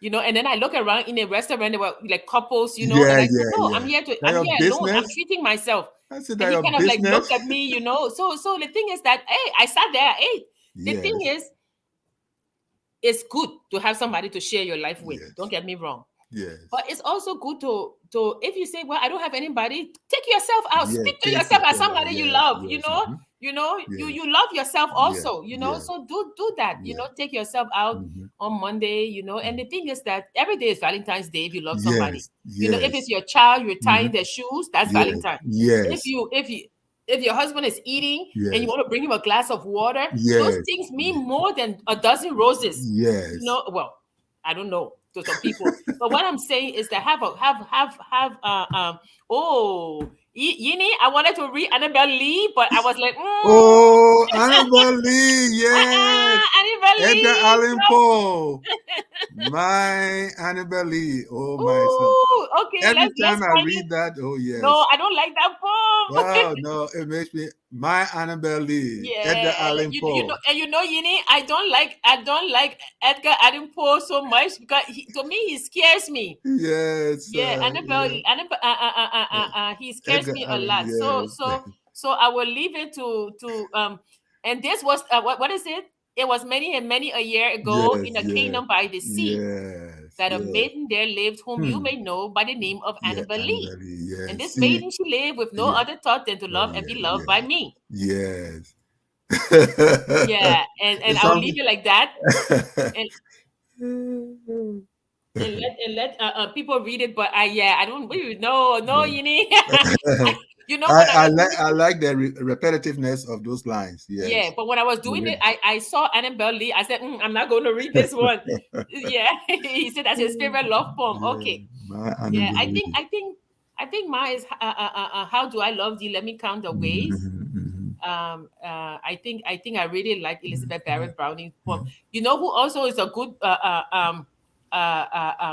And then I look around in a restaurant, there were like couples, and Yeah, I said, yeah, no, yeah. That I'm your here alone. I'm business? treating myself. I said And that he your kind of like business? looked at me. So the thing is that, hey, I sat there, hey, the thing Yes, is, it's good to have somebody to share your life with. Don't yes, get me wrong. yes, But it's also good to if you say, well, I don't have anybody, take yourself out. yeah. Speak to Take yourself as yourself out. somebody you Yes, love. yes, You yes, love yourself yeah, also. yeah, So do that. yeah. Take yourself out Mhm. on Monday. And the thing is that every day is Valentine's Day if you love somebody. Yes, If it's yes, your child, you're tying mhm, their shoes. That's yes, Valentine. If yes, you if you if your husband is eating and you yes, want to bring him a glass of water, those yes, things mean more than a dozen roses. yes. Well, I don't know to some people, but what I'm saying is that have Yini, I wanted to read Annabelle Lee, but I was like, Oh, Annabelle Lee, yes. Annabelle Edgar Lee. Allan Poe. My Annabelle Lee. Oh, my son. Ooh, okay, Every let's time I find it. read that, oh, No, yes. I don't like that poem. Oh, no, it makes me, my Annabelle Lee, Yeah, Edgar Allan Poe. Yini, I don't like Edgar Allan Poe so much because to me he scares me. Yes, Yeah, yeah. he scares Edgar me a Allan, lot. So yes. so so I will leave it to. And this was what is it? It was many and many a year ago Yes, in a yes, kingdom by the sea yes, that a yes. maiden there lived, whom you Hmm. may know by the name of Yeah, Annabel Lee. Annabelle Lee, And yes. this See, maiden she lived with no yeah. other thought than to Oh, love and be yeah, loved by yeah. me. Yes. Yeah, and It's I'll something. leave it like that. And and let people read it, but I don't really no, Yeah. you need when I I was like doing. I like the repetitiveness of those lines. Yeah, Yes. but when I was The doing it, rhythm. I saw Annabelle Lee. I said, I'm not going to read this one. Yeah, he said that's his favorite love poem. Yeah. Okay, My yeah, Annabelle Lee. I think mine is how do I love thee? Let me count the ways. Mhm, I think I really like Elizabeth mhm. Barrett Browning's poem. Yeah. You know who also is a good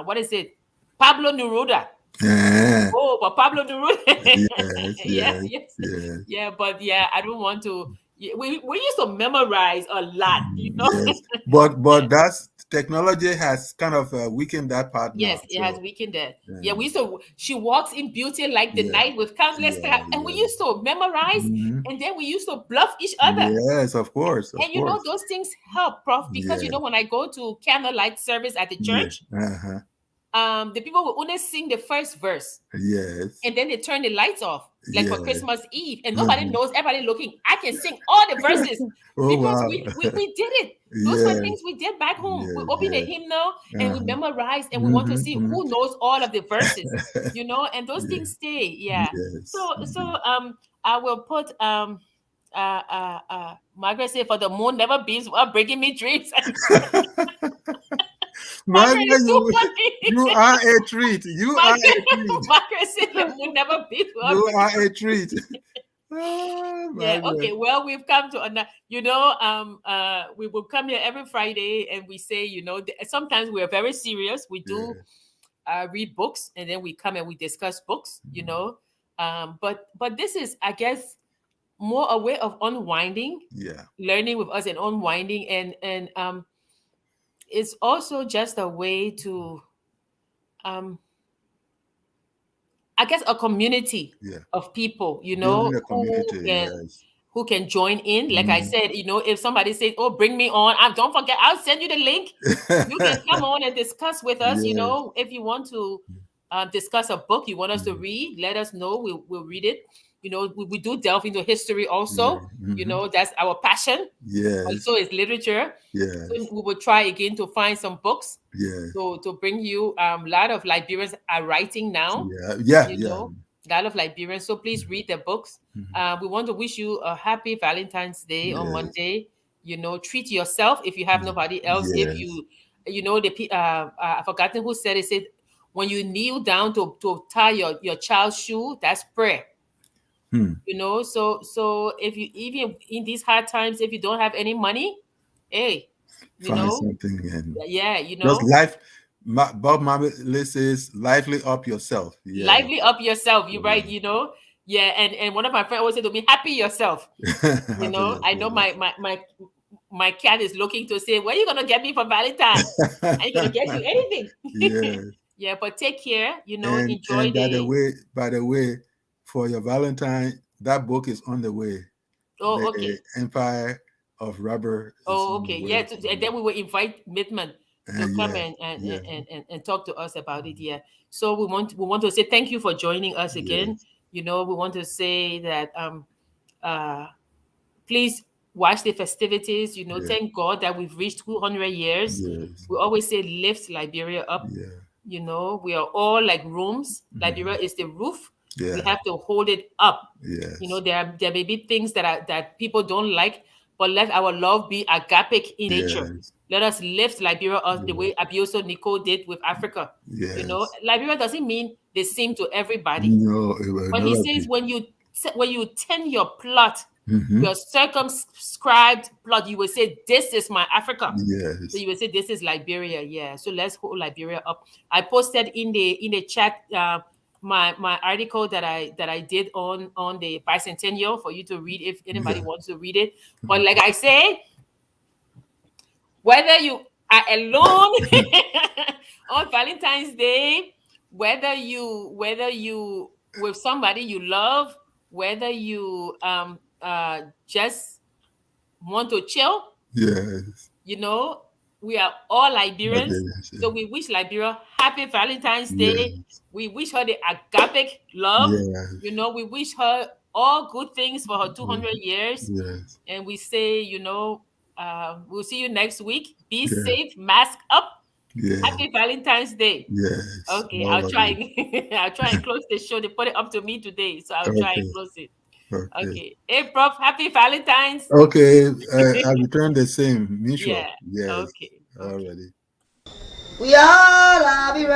what is it? Pablo Neruda. Yeah. Oh, but Pablo Neruda. Yes, Yeah, yes, yes, yes. yeah, but yeah, I don't want to. We used to memorize a lot, Yes, but that's technology has kind of weakened that part Yes, now. it has So weakened there. Yeah, we um, used to. She walks in beauty like the yeah, night with countless yeah, stars, and we used to memorize, mhm. and then we used to bluff each other. Yes, of course, of And course. those things help, Prof, because Yeah, when I go to candlelight service at the yeah, church, uh-huh. the people will only sing the first verse. Yes. And then they turn the lights off, like for Yeah. Christmas Eve, and nobody knows. Everybody looking. I can sing all the verses Oh because wow. we did it. Those were Yes. things we did back home. We Yes. open a Yes. hymnal and we memorize, and we want to see Mm-hmm. who knows all of the verses, and those Yeah. things stay. Yeah. Yes. So I will put Margaret say, for the moon never beams while bringing me dreams. Margaret Margaret, is too funny. you are a treat. You are a treat. Margaret said the moon never beams while You bringing. are a treat. Oh, Yeah, Margaret. okay. Well, we've come to another, we will come here every Friday and we say, sometimes we're very serious. We do Yeah. read books and then we come and we discuss books. But this is, I guess, more a way of unwinding, Yeah. learning with us and unwinding, and it's also just a way to um I guess a community Yeah. of people, Building a who community. can Yes. join in. Like I Mhm. said, if somebody says, "Oh, bring me on," don't forget, I'll send you the link. You can come on and discuss with us. Yes. If you want to discuss a book you want us to Mhm. read, let us know. We'll read it. We do delve into history Yeah. also. Mhm. That's our passion. Yes. Also, is literature. So Yes. we will try again to find some books Yes. to bring you. A lot of Liberians are writing now, Yeah. Yeah. you Yeah. know, a lot of Liberians. So please read the books. Mhm. We want to wish you a happy Valentine's Day on Yes. Monday. Treat yourself if you have nobody else. If Yes. you, I've forgotten who said it. Said when you kneel down to tie your child's shoe, that's prayer. Hmm. So if you, even in these hard times, if you don't have any money, hey, you Find know, something and yeah, just life. Bob Marley says, "Lively up yourself." Yeah. lively up yourself. You're right. Yeah. Yeah, and one of my friends always said to me, "Happy yourself." Happy I know yourself. my cat is looking to say, "What are you gonna get me for Valentine? I ain't gonna get you anything." Yeah. Yeah, but take care. And Enjoy the. by the way, for your Valentine, that book is on the way. Oh, The okay. Empire of Rubber is Oh, on the okay. Yeah, way. and then we will invite Midman to come Yeah. and, Yeah. and talk to us about it. Yeah. So we want to say thank you for joining us again. Yes. We want to say that uh please watch the festivities. Yeah. Thank God that we've reached 200 years. Yes. We always say lift Liberia up. Yeah. We are all like rooms. Liberia Mhm. is the roof. We Yeah. have to hold it up. Yes. There may be things that people don't like, but let our love be agapic in nature. Yes. Let us lift Liberia up the Yes. way Abioso Nico did with Africa. Yes. Liberia doesn't mean the same to everybody, No, it will but he never says be. when you tend your plot, Hmm. your circumscribed plot, you will say, "This is my Africa." So Yes. you will say, "This is Liberia." Yeah. So let's hold Liberia up. I posted in the chat my article that I did on the bicentennial for you to read if anybody Yeah. wants to read it. But like I say, whether you are alone on Valentine's Day, whether you with somebody you love, whether you just want to chill, Yes. you know, we are all Liberians. Yes. So we wish Liberia happy Valentine's Day. Yes. We wish her the agapic love. Yes. We wish her all good things for her Yes. 200 years. Yes. And we say, we'll see you next week. Be Yeah. safe, mask up. Yeah. Happy Valentine's Day. Yes. Okay, All I'll of try. it. I'll try and close the show. They put it up to me today, so I'll try and Okay. close it. Okay. Okay. Hey, Prof. Happy Valentine's. Okay. I return the same. Mutual. Yeah. Yes. Okay. Okay. Already. We all love you.